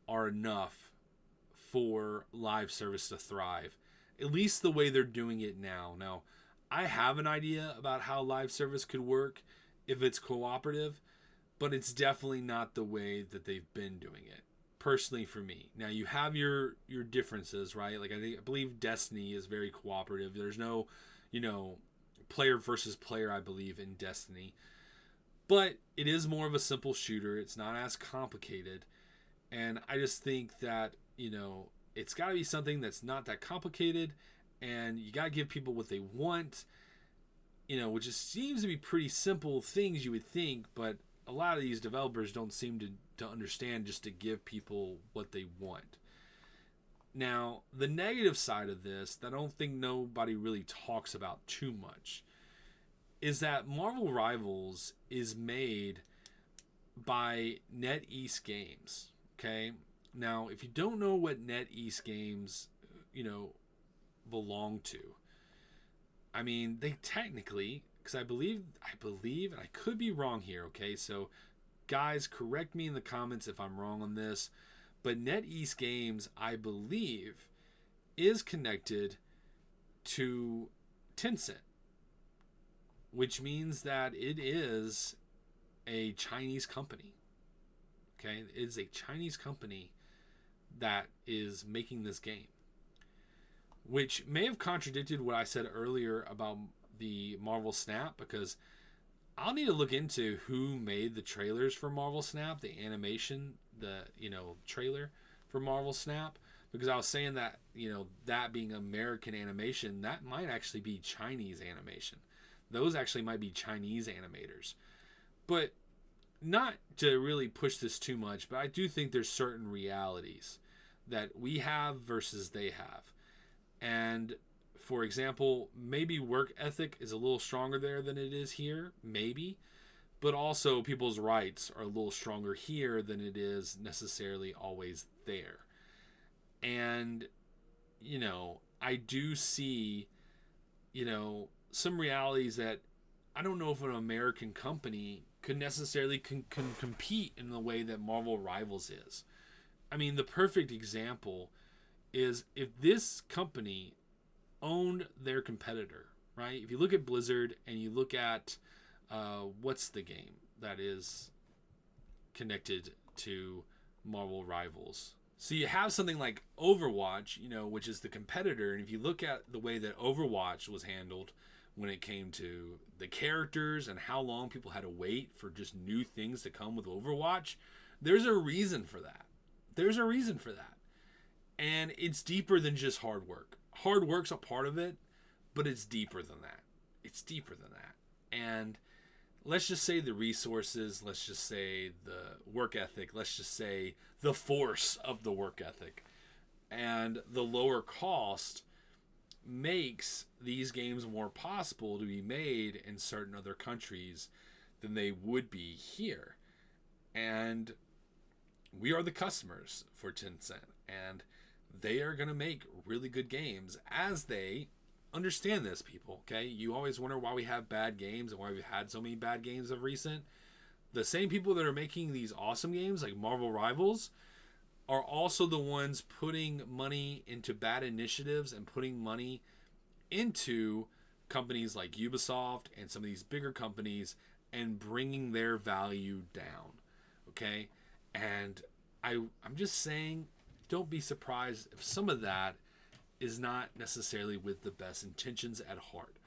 are enough for live service to thrive. At least the way they're doing it now. Now, I have an idea about how live service could work if it's cooperative, but it's definitely not the way that they've been doing it, personally for me. Now, you have your differences, right? Like, I believe Destiny is very cooperative. There's no, you know, player versus player, I believe, in Destiny. But it is more of a simple shooter. It's not as complicated. And I just think that, you know, it's got to be something that's not that complicated, and you got to give people what they want, you know, which just seems to be pretty simple things you would think, but a lot of these developers don't seem to understand just to give people what they want. Now, the negative side of this that I don't think nobody really talks about too much is that Marvel Rivals is made by NetEase Games, okay? Now, if you don't know what NetEase Games, you know, belong to, I mean, they technically, because I believe, and I could be wrong here, okay? So, guys, correct me in the comments if I'm wrong on this, but NetEase Games, I believe, is connected to Tencent, which means that it is a Chinese company. Okay, it is a Chinese company that is making this game, which may have contradicted what I said earlier about the Marvel Snap, because I'll need to look into who made the trailers for Marvel Snap, the animation, the, you know, trailer for Marvel Snap, because I was saying that, you know, that being American animation, that might actually be Chinese animation. Those actually might be Chinese animators. But not to really push this too much, but I do think there's certain realities that we have versus they have. And for example, maybe work ethic is a little stronger there than it is here, maybe. But also people's rights are a little stronger here than it is necessarily always there. And, you know, I do see, you know, some realities that I don't know if an American company could necessarily can compete in the way that Marvel Rivals is. I mean, the perfect example is if this company owned their competitor, right? If you look at Blizzard and you look at what's the game that is connected to Marvel Rivals? So you have something like Overwatch, you know, which is the competitor. And if you look at the way that Overwatch was handled when it came to the characters and how long people had to wait for just new things to come with Overwatch, there's a reason for that. There's a reason for that. And it's deeper than just hard work. Hard work's a part of it, but it's deeper than that. It's deeper than that. And let's just say the resources, let's just say the work ethic, let's just say the force of the work ethic, and the lower cost makes these games more possible to be made in certain other countries than they would be here. And we are the customers for Tencent, and they are going to make really good games as they understand this, people. Okay, you always wonder why we have bad games and why we've had so many bad games of recent. The same people that are making these awesome games like Marvel Rivals are also the ones putting money into bad initiatives and putting money into companies like Ubisoft and some of these bigger companies and bringing their value down. Okay, and I'm just saying, don't be surprised if some of that is not necessarily with the best intentions at heart.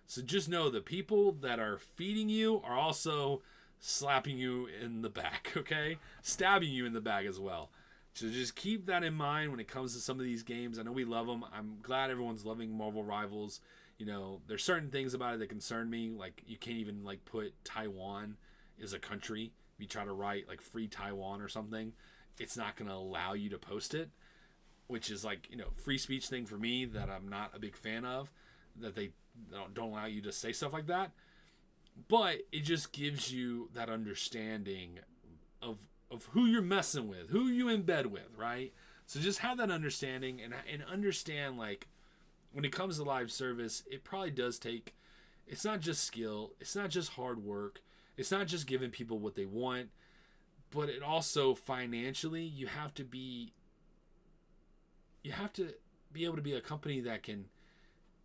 So just know the people that are feeding you are also slapping you in the back, okay? Stabbing you in the back as well. So just keep that in mind when it comes to some of these games. I know we love them. I'm glad everyone's loving Marvel Rivals. You know, there's certain things about it that concern me. Like, you can't even, like, put Taiwan as a country. If you try to write, like, free Taiwan or something, it's not going to allow you to post it, which is, like, you know, free speech thing for me that I'm not a big fan of, that they don't allow you to say stuff like that. But it just gives you that understanding of who you're messing with, who you in bed with, right? So just have that understanding and understand, like, when it comes to live service, it probably does take, it's not just skill, it's not just hard work, it's not just giving people what they want, but it also financially, you have to be able to be a company that can,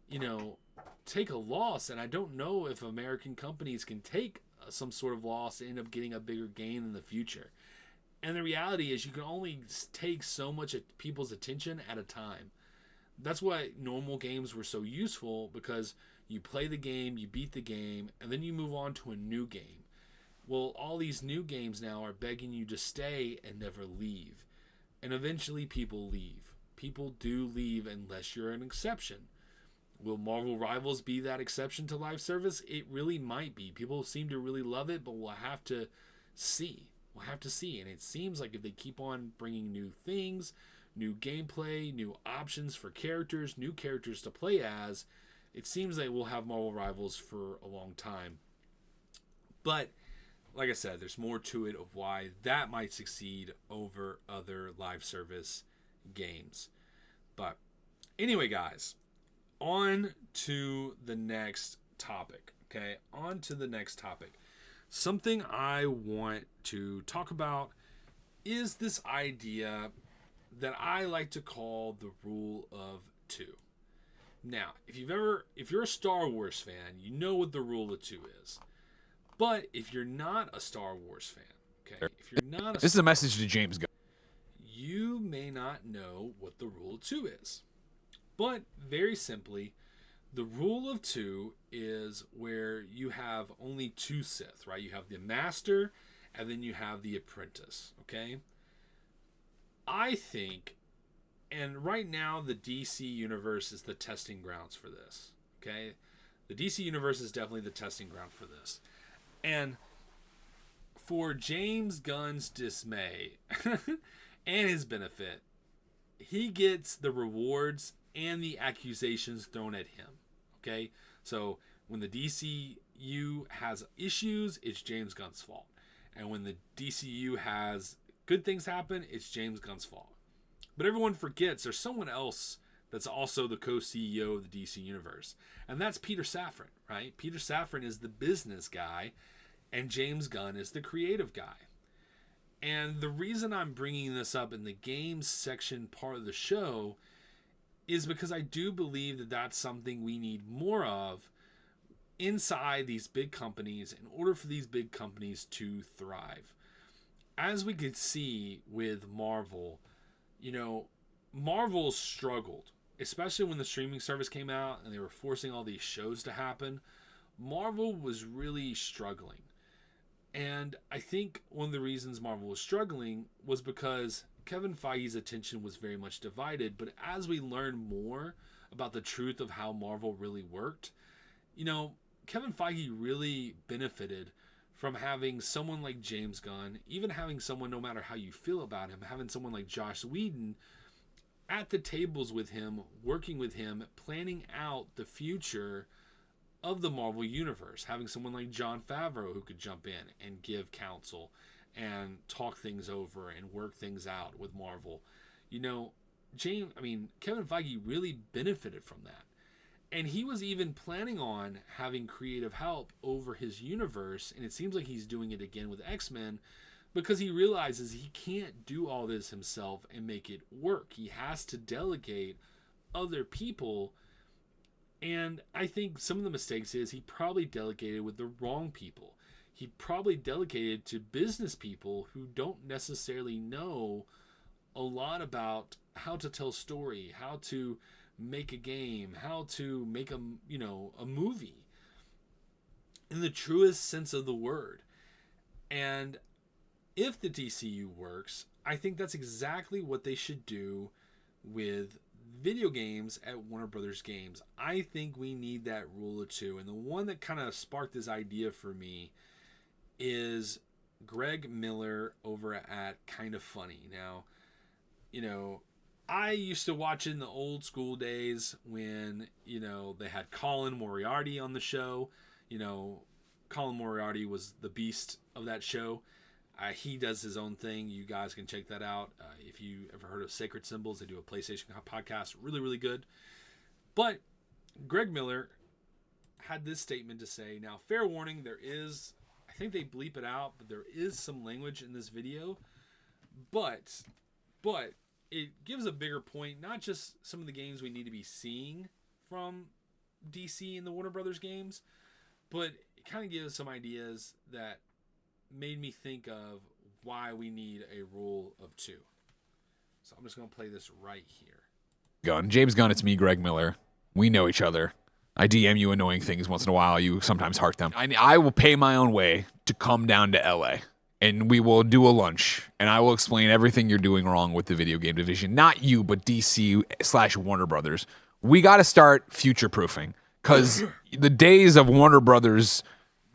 you know, take a loss. And I don't know if American companies can take some sort of loss and end up getting a bigger gain in the future. And the reality is you can only take so much of people's attention at a time. That's why normal games were so useful, because you play the game, you beat the game, and then you move on to a new game. Well, all these new games now are begging you to stay and never leave. And eventually people leave. People do leave unless you're an exception. Will Marvel Rivals be that exception to live service? It really might be. People seem to really love it, but we'll have to see. We'll have to see. And it seems like if they keep on bringing new things, new gameplay, new options for characters, new characters to play as, it seems like we'll have Marvel Rivals for a long time. But like I said, there's more to it of why that might succeed over other live service games. But anyway, guys, on to the next topic. Okay, on to the next topic. Something I want to talk about is this idea that I like to call the rule of two. Now, if you're a Star Wars fan, you know what the rule of two is. But if you're not a Star Wars fan, okay, if you're not This is a message to James Gunn. You may not know what the rule of two is. But very simply, the rule of two is where you have only two Sith, right? You have the Master and then you have the Apprentice, okay? I think, and right now the DC universe is the testing grounds for this, okay? The DC Universe is definitely the testing ground for this. And for James Gunn's dismay and his benefit, he gets the rewards and the accusations thrown at him. Okay? So when the DCU has issues, it's James Gunn's fault. And when the DCU has good things happen, it's James Gunn's fault. But everyone forgets there's someone else that's also the co-CEO of the DC Universe. And that's Peter Safran, right? Peter Safran is the business guy, and James Gunn is the creative guy. And the reason I'm bringing this up in the games section part of the show is because I do believe that that's something we need more of inside these big companies in order for these big companies to thrive. As we could see with Marvel, Marvel struggled, especially when the streaming service came out and they were forcing all these shows to happen. Marvel was really struggling. And I think one of the reasons Marvel was struggling was because Kevin Feige's attention was very much divided. But as we learn more about the truth of how Marvel really worked, Kevin Feige really benefited from having someone like James Gunn, even having someone, no matter how you feel about him, having someone like Joss Whedon at the tables with him, working with him, planning out the future of the Marvel Universe. Having someone like Jon Favreau who could jump in and give counsel and talk things over and work things out with Marvel. Kevin Feige really benefited from that. And he was even planning on having creative help over his universe, and it seems like he's doing it again with X-Men, because he realizes he can't do all this himself and make it work. He has to delegate other people. And I think some of the mistakes is he probably delegated with the wrong people. He probably delegated to business people who don't necessarily know a lot about how to tell a story, how to make a game, how to make a movie in the truest sense of the word. And if the DCU works, I think that's exactly what they should do with video games at Warner Brothers Games. I think we need that rule of two. And the one that kind of sparked this idea for me is Greg Miller over at Kind of Funny. Now, I used to watch in the old school days when, they had Colin Moriarty on the show. Colin Moriarty was the beast of that show. He does his own thing. You guys can check that out. If you ever heard of Sacred Symbols, they do a PlayStation podcast. Really, really good. But Greg Miller had this statement to say. Now, fair warning, there is, I think they bleep it out, but there is some language in this video. But it gives a bigger point, not just some of the games we need to be seeing from DC and the Warner Brothers games, but it kind of gives some ideas that made me think of why we need a rule of two. So I'm just going to play this right here. James Gunn, it's me, Greg Miller. We know each other. I DM you annoying things once in a while. You sometimes heart them. I will pay my own way to come down to LA, and we will do a lunch, and I will explain everything you're doing wrong with the video game division. Not you, but DC/Warner Brothers. We got to start future-proofing, because the days of Warner Brothers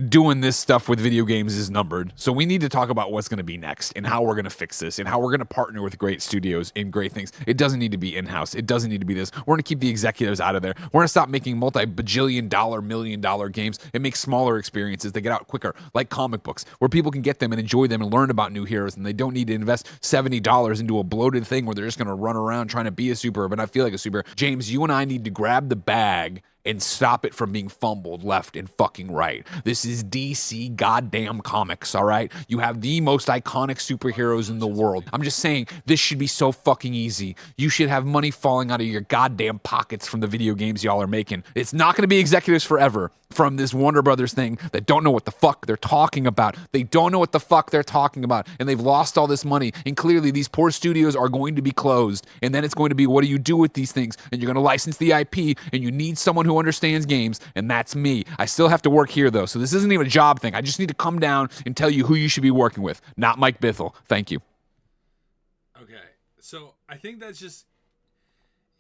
doing this stuff with video games is numbered. So we need to talk about what's going to be next and how we're going to fix this and how we're going to partner with great studios and great things. It doesn't need to be in-house. It doesn't need to be this. We're going to keep the executives out of there. We're going to stop making multi-bajillion-dollar, million-dollar games and make smaller experiences that get out quicker, like comic books, where people can get them and enjoy them and learn about new heroes, and they don't need to invest $70 into a bloated thing where they're just going to run around trying to be a superhero but not feel like a superhero. James, you and I need to grab the bag and stop it from being fumbled left and fucking right. This is DC goddamn comics, all right? You have the most iconic superheroes in the world. I'm just saying, this should be so fucking easy. You should have money falling out of your goddamn pockets from the video games y'all are making. It's not going to be executives forever from this Warner Brothers thing that don't know what the fuck they're talking about. They don't know what the fuck they're talking about, and they've lost all this money, and clearly these poor studios are going to be closed, and then it's going to be, what do you do with these things? And you're going to license the IP, and you need someone who understands games, and that's me. I still have to work here, though, so this isn't even a job thing. I just need to come down and tell you who you should be working with, not Mike Bithell. Thank you. Okay, so I think that's just...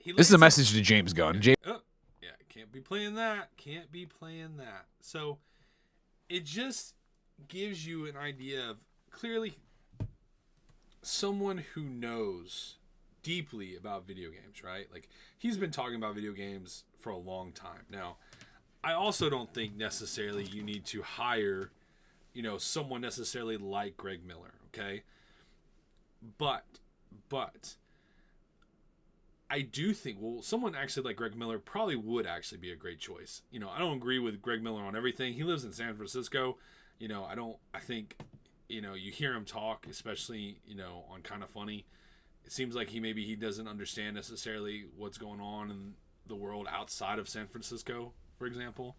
This is a message to James Gunn. Oh, yeah, can't Can't be playing that. Can't be playing that. So it just gives you an idea of clearly someone who knows deeply about video games, right? Like, he's been talking about video games for a long time. Now, I also don't think necessarily you need to hire, someone necessarily like Greg Miller, okay? But I do think, someone actually like Greg Miller probably would actually be a great choice. I don't agree with Greg Miller on everything. He lives in San Francisco. I think, you hear him talk, especially, on Kind of Funny. It seems like he doesn't understand necessarily what's going on in the world outside of San Francisco, for example.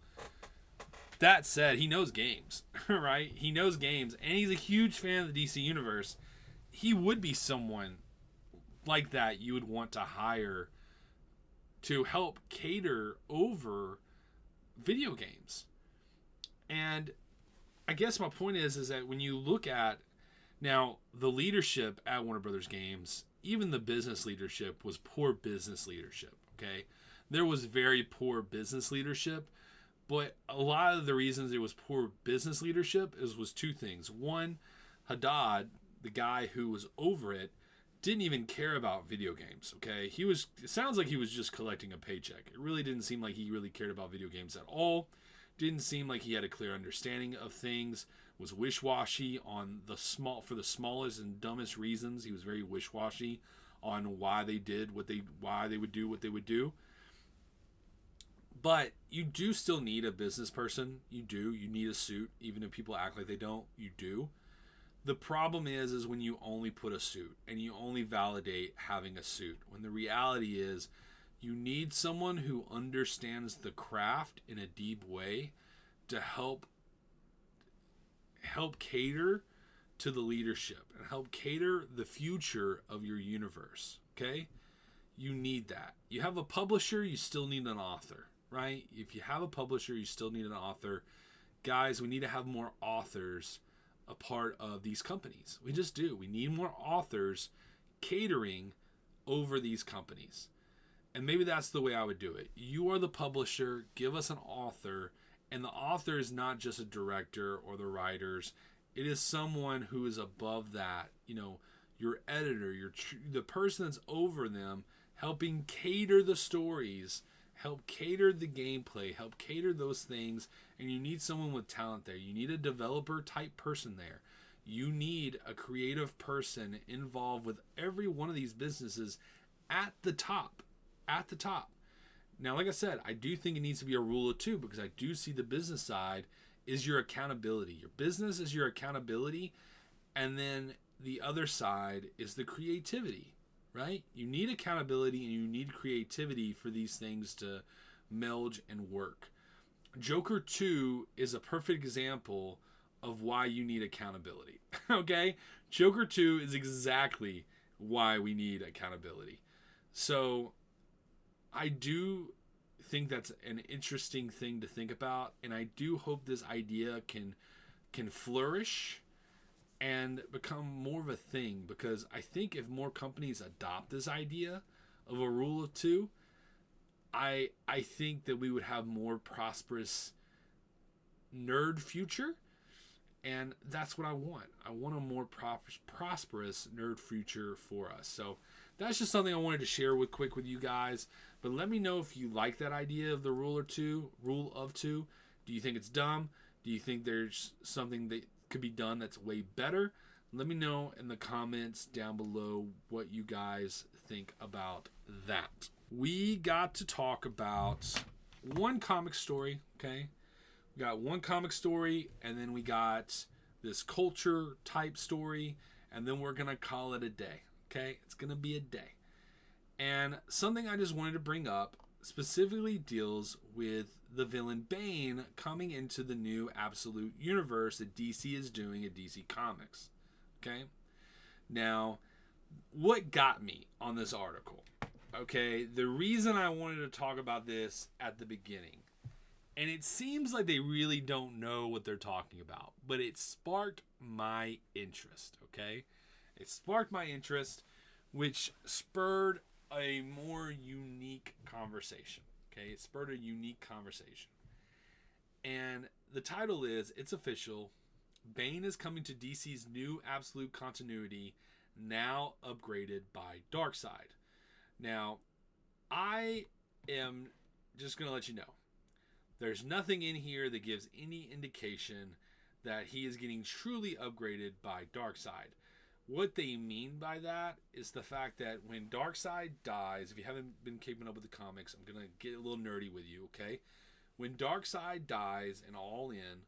That said, he knows games, right? He knows games, and he's a huge fan of the DC Universe. He would be someone like that you would want to hire to help cater over video games. And I guess my point is that when you look at now the leadership at Warner Brothers Games, even the business leadership was poor business leadership, okay? There was very poor business leadership, but a lot of the reasons it was poor business leadership was two things. One, Haddad, the guy who was over it, didn't even care about video games, okay? It sounds like he was just collecting a paycheck. It really didn't seem like he really cared about video games at all. Didn't seem like he had a clear understanding of things. Was wish-washy on for the smallest and dumbest reasons. He was very wish-washy on why they would do what they would do. But you do still need a business person. You do. You need a suit, even if people act like they don't. You do. The problem is when you only put a suit and you only validate having a suit, when the reality is you need someone who understands the craft in a deep way to help cater to the leadership and help cater the future of your universe, okay? You need that. You have a publisher, you still need an author, right? If you have a publisher, you still need an author. Guys, we need to have more authors a part of these companies. We just do. We need more authors catering over these companies. And maybe that's the way I would do it. You are the publisher, give us an author, and the author is not just a director or the writers. It is someone who is above that. Your editor, the person that's over them, helping cater the stories, help cater the gameplay, help cater those things, and you need someone with talent there. You need a developer type person there. You need a creative person involved with every one of these businesses at the top. At the top. Now, like I said, I do think it needs to be a rule of two, because I do see the business side is your accountability. Your business is your accountability, and then the other side is the creativity, right? You need accountability and you need creativity for these things to meld and work. Joker 2 is a perfect example of why you need accountability, okay? Joker 2 is exactly why we need accountability. So I do think that's an interesting thing to think about, and I do hope this idea can flourish and become more of a thing, because I think if more companies adopt this idea of a rule of two, I think that we would have more prosperous nerd future, and that's what I want. I want a more prosperous nerd future for us. So that's just something I wanted to share quick with you guys. But let me know if you like that idea of the rule of two. Do you think it's dumb? Do you think there's something that could be done that's way better? Let me know in the comments down below what you guys think about that. We got to talk about one comic story, okay? We got one comic story, and then we got this culture type story, and then we're going to call it a day, okay? It's going to be a day. And something I just wanted to bring up specifically deals with the villain Bane coming into the new Absolute Universe that DC is doing at DC Comics, okay? Now, what got me on this article, okay? The reason I wanted to talk about this at the beginning, and it seems like they really don't know what they're talking about, but it sparked my interest, okay? It sparked my interest, which spurred a more unique conversation, Okay, it spurred a unique conversation. And the title is, it's official, Bane is coming to DC's new absolute continuity, now upgraded by Darkseid. Now, I am just going to let you know, there's nothing in here that gives any indication that he is getting truly upgraded by Darkseid. What they mean by that is the fact that when Darkseid dies, if you haven't been keeping up with the comics, I'm going to get a little nerdy with you, okay? When Darkseid dies in All In,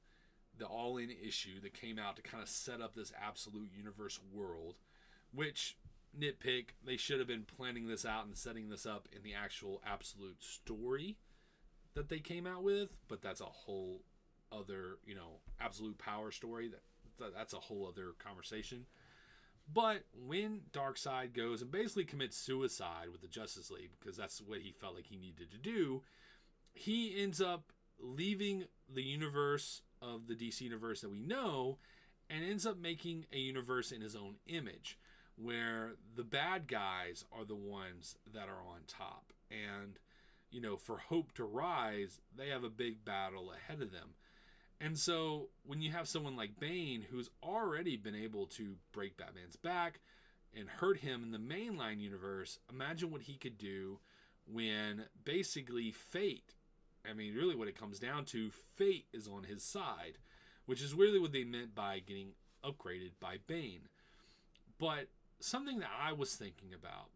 the All In issue that came out to kind of set up this absolute universe world, which, nitpick, they should have been planning this out and setting this up in the actual absolute story that they came out with, but that's a whole other, absolute power story. That's a whole other conversation. But when Darkseid goes and basically commits suicide with the Justice League, because that's what he felt like he needed to do, he ends up leaving the universe of the DC universe that we know and ends up making a universe in his own image, where the bad guys are the ones that are on top. And, for Hope to rise, they have a big battle ahead of them. And so when you have someone like Bane, who's already been able to break Batman's back and hurt him in the mainline universe, imagine what he could do when basically fate, really what it comes down to, fate is on his side, which is really what they meant by getting upgraded by Bane. But something that I was thinking about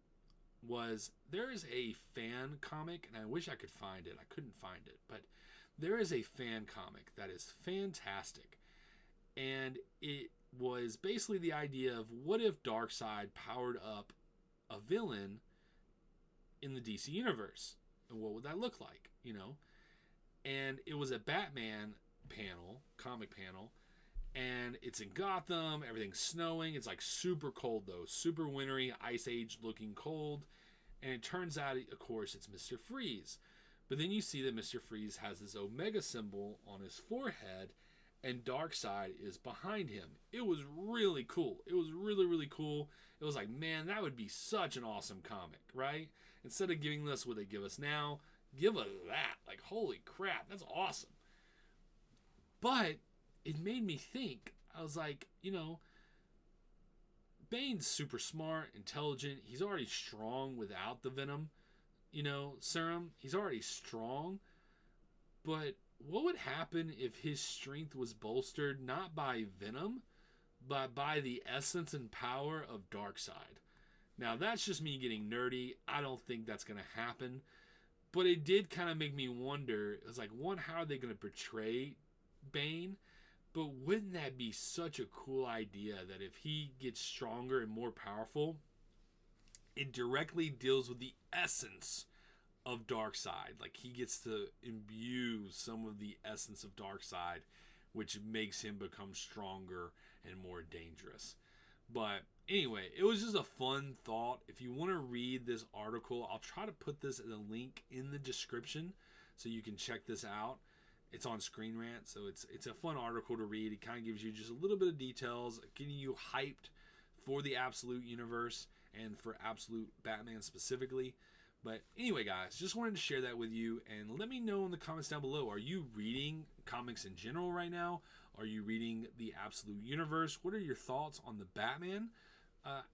was, there is a fan comic, and I wish I could find it. I couldn't find it, but there is a fan comic that is fantastic. And it was basically the idea of, what if Darkseid powered up a villain in the DC universe? And what would that look like, And it was a Batman panel, comic panel, and it's in Gotham, everything's snowing, it's like super cold though, super wintry, Ice Age looking cold, and it turns out, of course, it's Mr. Freeze. But then you see that Mr. Freeze has this Omega symbol on his forehead, and Darkseid is behind him. It was really cool. It was really, really cool. It was like, man, that would be such an awesome comic, right? Instead of giving us what they give us now, give us that. Like, holy crap, that's awesome. But it made me think. I was like, Bane's super smart, intelligent. He's already strong without the Venom, serum. He's already strong. But what would happen if his strength was bolstered not by Venom, but by the essence and power of Darkseid? Now, that's just me getting nerdy. I don't think that's going to happen. But it did kind of make me wonder. It was like, one, how are they going to portray Bane? But wouldn't that be such a cool idea that if he gets stronger and more powerful, it directly deals with the essence of Darkseid? Like, he gets to imbue some of the essence of Darkseid, which makes him become stronger and more dangerous. But anyway, it was just a fun thought. If you want to read this article, I'll try to put this as a link in the description so you can check this out. It's on Screen Rant, so it's a fun article to read. It kind of gives you just a little bit of details, getting you hyped for the Absolute Universe and for Absolute Batman specifically. But anyway, guys, just wanted to share that with you, and let me know in the comments down below. Are you reading comics in general right now? Are you reading the Absolute Universe? What are your thoughts on the Batman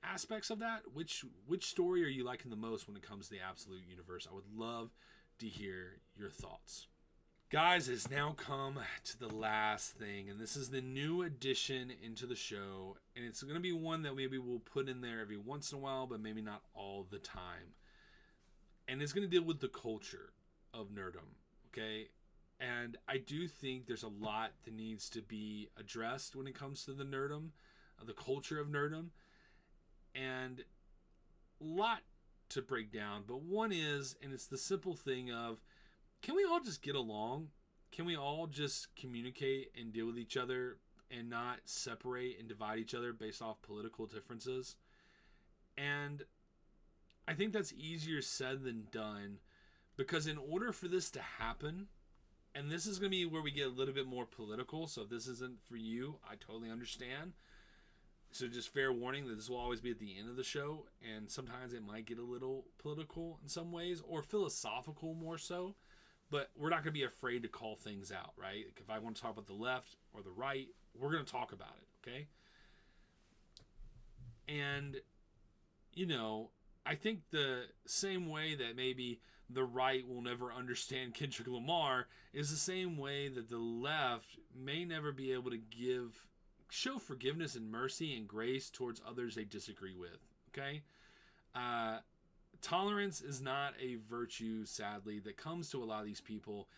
aspects of that? Which story are you liking the most when it comes to the Absolute Universe? I would love to hear your thoughts. Guys, it's now come to the last thing, and this is the new addition into the show, and it's going to be one that maybe we'll put in there every once in a while, but maybe not all the time. And it's going to deal with the culture of nerdom, okay? And I do think there's a lot that needs to be addressed when it comes to the nerdom, the culture of nerdom, and a lot to break down. But one is, and it's the simple thing of, can we all just get along? Can we all just communicate and deal with each other and not separate and divide each other based off political differences? And I think that's easier said than done, because in order for this to happen, and this is going to be where we get a little bit more political, so if this isn't for you, I totally understand. So just fair warning that this will always be at the end of the show, and sometimes it might get a little political in some ways, or philosophical more so. But we're not going to be afraid to call things out, right? Like if I want to talk about the left or the right, we're going to talk about it, okay? And, you know, I think the same way that maybe the right will never understand Kendrick Lamar is the same way that the left may never be able to show forgiveness and mercy and grace towards others they disagree with, okay? Tolerance is not a virtue, sadly, that comes to a lot of these people.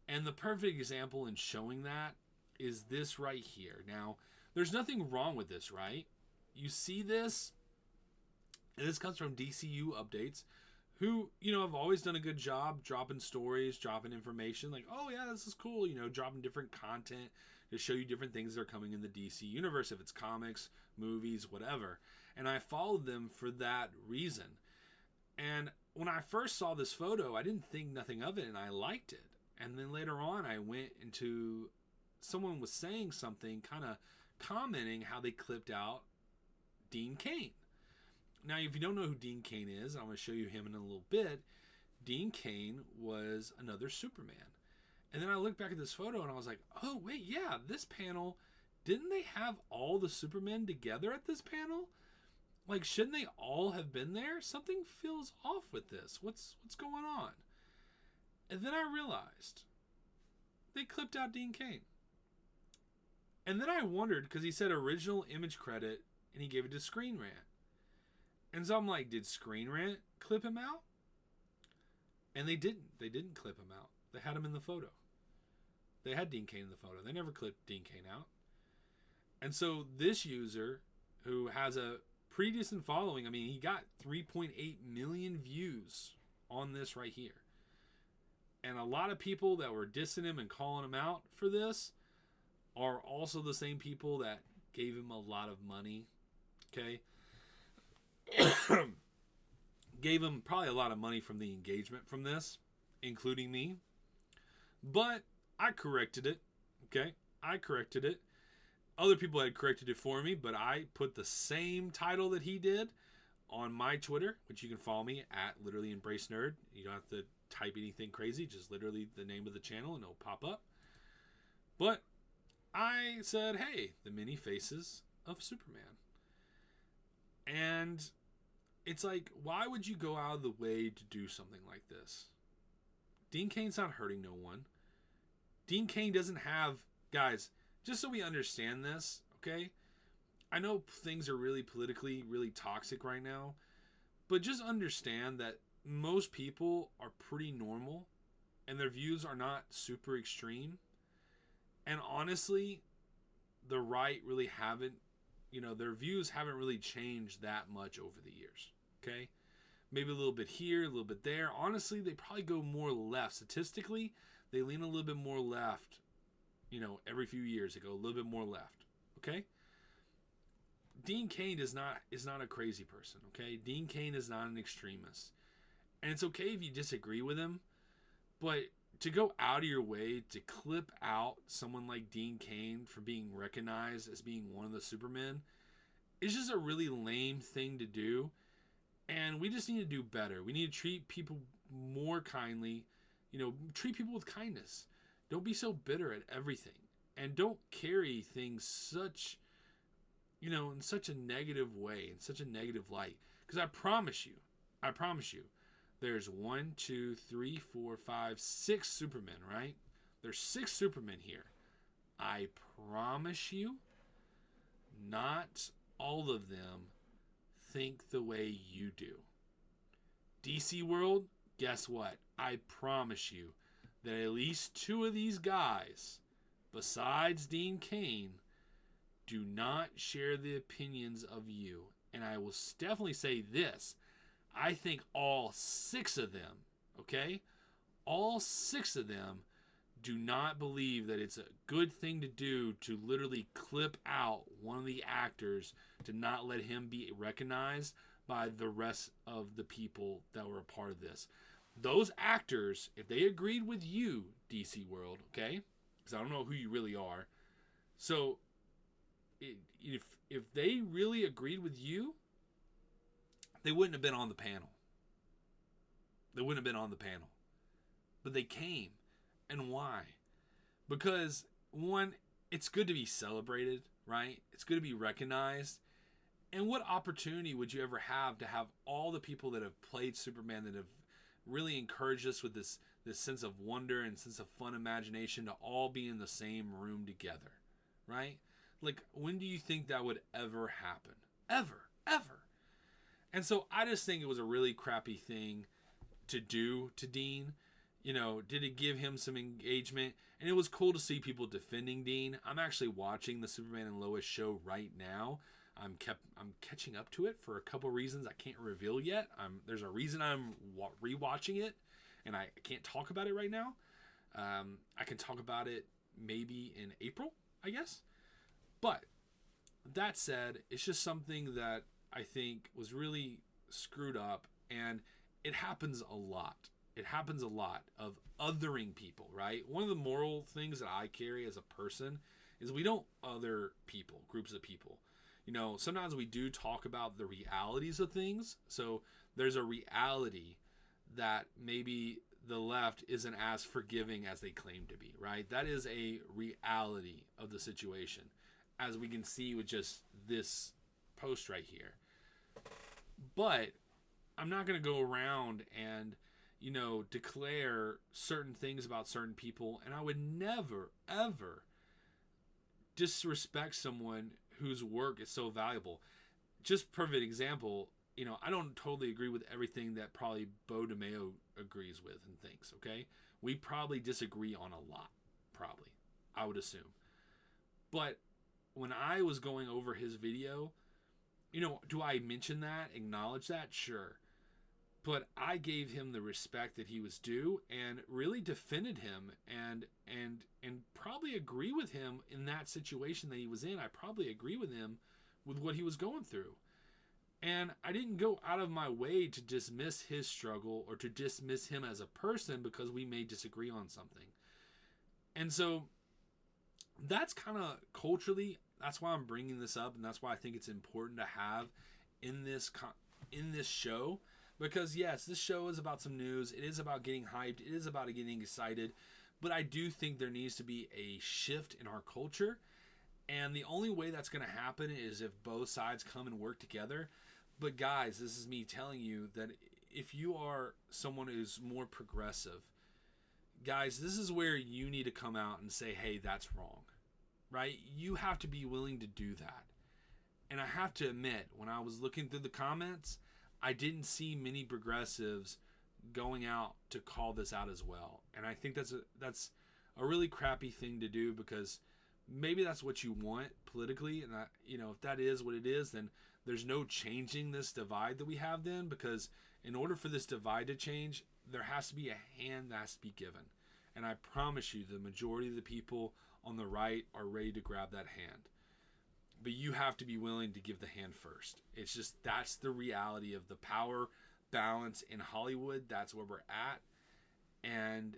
And the perfect example in showing that is this right here. Now, there's nothing wrong with this, right? You see this, and this comes from DCU Updates, who, you know, have always done a good job dropping stories, dropping information, like, oh yeah, this is cool, you know, dropping different content to show you different things that are coming in the DC universe, if it's comics, movies, whatever. And I followed them for that reason. And when I first saw this photo, I didn't think nothing of it, and I liked it. And then later on, I went into, someone was saying something, kind of commenting how they clipped out Dean Cain. Now, if you don't know who Dean Cain is, I'm going to show you him in a little bit. Dean Cain was another Superman. And then I looked back at this photo, and I was like, oh, wait, yeah, this panel, didn't they have all the Supermen together at this panel? Like, shouldn't they all have been there? Something feels off with this. What's going on? And then I realized they clipped out Dean Cain. And then I wondered, because he said original image credit, and he gave it to Screen Rant. And so I'm like, did Screen Rant clip him out? And they didn't. They didn't clip him out. They had him in the photo. They had Dean Cain in the photo. They never clipped Dean Cain out. And so this user, who has a pretty decent following, I mean, he got 3.8 million views on this right here. And a lot of people that were dissing him and calling him out for this are also the same people that gave him a lot of money. Okay? Gave him probably a lot of money from the engagement from this, including me. But I corrected it. Okay? I corrected it. Other people had corrected it for me, but I put the same title that he did on my Twitter, which you can follow me at Literally Embrace Nerd. You don't have to type anything crazy, just literally the name of the channel and it'll pop up. But I said, hey, the many faces of Superman. And it's like, why would you go out of the way to do something like this? Dean Cain's not hurting no one. Dean Cain doesn't have, guys, just so we understand this, okay? I know things are really politically, really toxic right now, but just understand that most people are pretty normal and their views are not super extreme. And honestly, the right really haven't, you know, their views haven't really changed that much over the years, okay? Maybe a little bit here, a little bit there. Honestly, they probably go more left. Statistically, they lean a little bit more left, you know, every few years they go a little bit more left, okay? Dean Cain is not a crazy person, okay? Dean Cain is not an extremist. And it's okay if you disagree with him, but to go out of your way to clip out someone like Dean Cain for being recognized as being one of the Supermen is just a really lame thing to do. And we just need to do better. We need to treat people more kindly, you know, treat people with kindness. Don't be so bitter at everything. And don't carry things such, you know, in such a negative way, in such a negative light. Because I promise you, there's 1, 2, 3, 4, 5, 6 Supermen, right? There's 6 Supermen here. I promise you, not all of them think the way you do. DC World, guess what? I promise you that at least 2 of these guys, besides Dean Cain, do not share the opinions of you. And I will definitely say this. I think all 6 of them, okay? All 6 of them do not believe that it's a good thing to do to literally clip out one of the actors to not let him be recognized by the rest of the people that were a part of this. Those actors, if they agreed with you, DC World, okay? Because I don't know who you really are. So if they really agreed with you, they wouldn't have been on the panel. They wouldn't have been on the panel. But they came. And why? Because, one, it's good to be celebrated, right? It's good to be recognized. And what opportunity would you ever have to have all the people that have played Superman, that have really encouraged us with this sense of wonder and sense of fun imagination, to all be in the same room together, right? Like, when do you think that would ever happen? Ever. And so I just think it was a really crappy thing to do to Dean. You know, did it give him some engagement? And it was cool to see people defending Dean. I'm actually watching the Superman and Lois show right now. I'm catching up to it for a couple reasons I can't reveal yet. There's a reason I'm rewatching it, and I can't talk about it right now. I can talk about it maybe in April, I guess. But that said, it's just something that I think was really screwed up, and it happens a lot. It happens a lot of othering people, right? One of the moral things that I carry as a person is we don't other people, groups of people. You know, sometimes we do talk about the realities of things. So there's a reality that maybe the left isn't as forgiving as they claim to be, right? That is a reality of the situation, as we can see with just this post right here. But I'm not going to go around and, you know, declare certain things about certain people. And I would never, ever disrespect someone whose work is so valuable. Just perfect example, you know, I don't totally agree with everything that probably Bo DeMeo agrees with and thinks, okay? We probably disagree on a lot, probably, I would assume. But when I was going over his video, you know, do I mention that, acknowledge that? Sure. But I gave him the respect that he was due and really defended him and probably agree with him in that situation that he was in. I probably agree with him with what he was going through. And I didn't go out of my way to dismiss his struggle or to dismiss him as a person because we may disagree on something. And so that's kind of culturally, that's why I'm bringing this up, and that's why I think it's important to have in this show. Because yes, this show is about some news. It is about getting hyped. It is about getting excited. But I do think there needs to be a shift in our culture. And the only way that's going to happen is if both sides come and work together. But guys, this is me telling you that if you are someone who's more progressive, guys, this is where you need to come out and say, hey, that's wrong. Right? You have to be willing to do that. And I have to admit, when I was looking through the comments, I didn't see many progressives going out to call this out as well. And I think that's a really crappy thing to do, because maybe that's what you want politically. And if that is what it is, then there's no changing this divide that we have then, because in order for this divide to change, there has to be a hand that has to be given. And I promise you, the majority of the people on the right are ready to grab that hand. But you have to be willing to give the hand first. It's just, that's the reality of the power balance in Hollywood. That's where we're at. And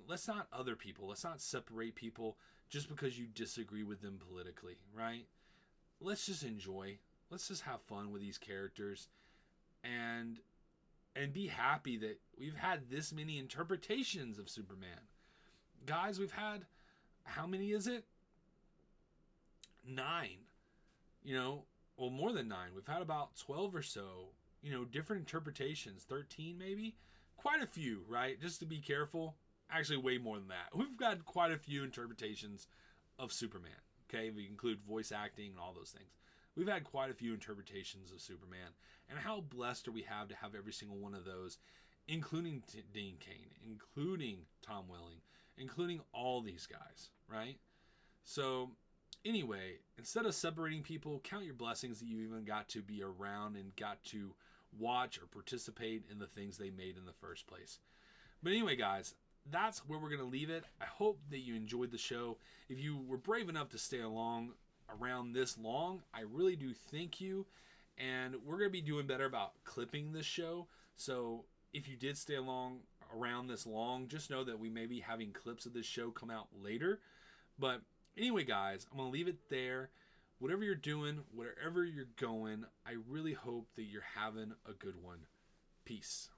let's not other people. Let's not separate people just because you disagree with them politically, right? Let's just enjoy. Let's just have fun with these characters and be happy that we've had this many interpretations of Superman. Guys, we've had, how many is it? 9. More than 9. We've had about 12 or so, different interpretations. 13 maybe? Quite a few, right? Just to be careful. Actually, way more than that. We've got quite a few interpretations of Superman. Okay, we include voice acting and all those things. We've had quite a few interpretations of Superman. And how blessed do we have to have every single one of those, including Dean Cain, including Tom Welling, including all these guys, right? So anyway, instead of separating people, count your blessings that you even got to be around and got to watch or participate in the things they made in the first place. But anyway, guys, that's where we're going to leave it. I hope that you enjoyed the show. If you were brave enough to stay along around this long, I really do thank you. And we're going to be doing better about clipping this show. So if you did stay along around this long, just know that we may be having clips of this show come out later. But Anyway, guys, I'm going to leave it there. Whatever you're doing, wherever you're going, I really hope that you're having a good one. Peace.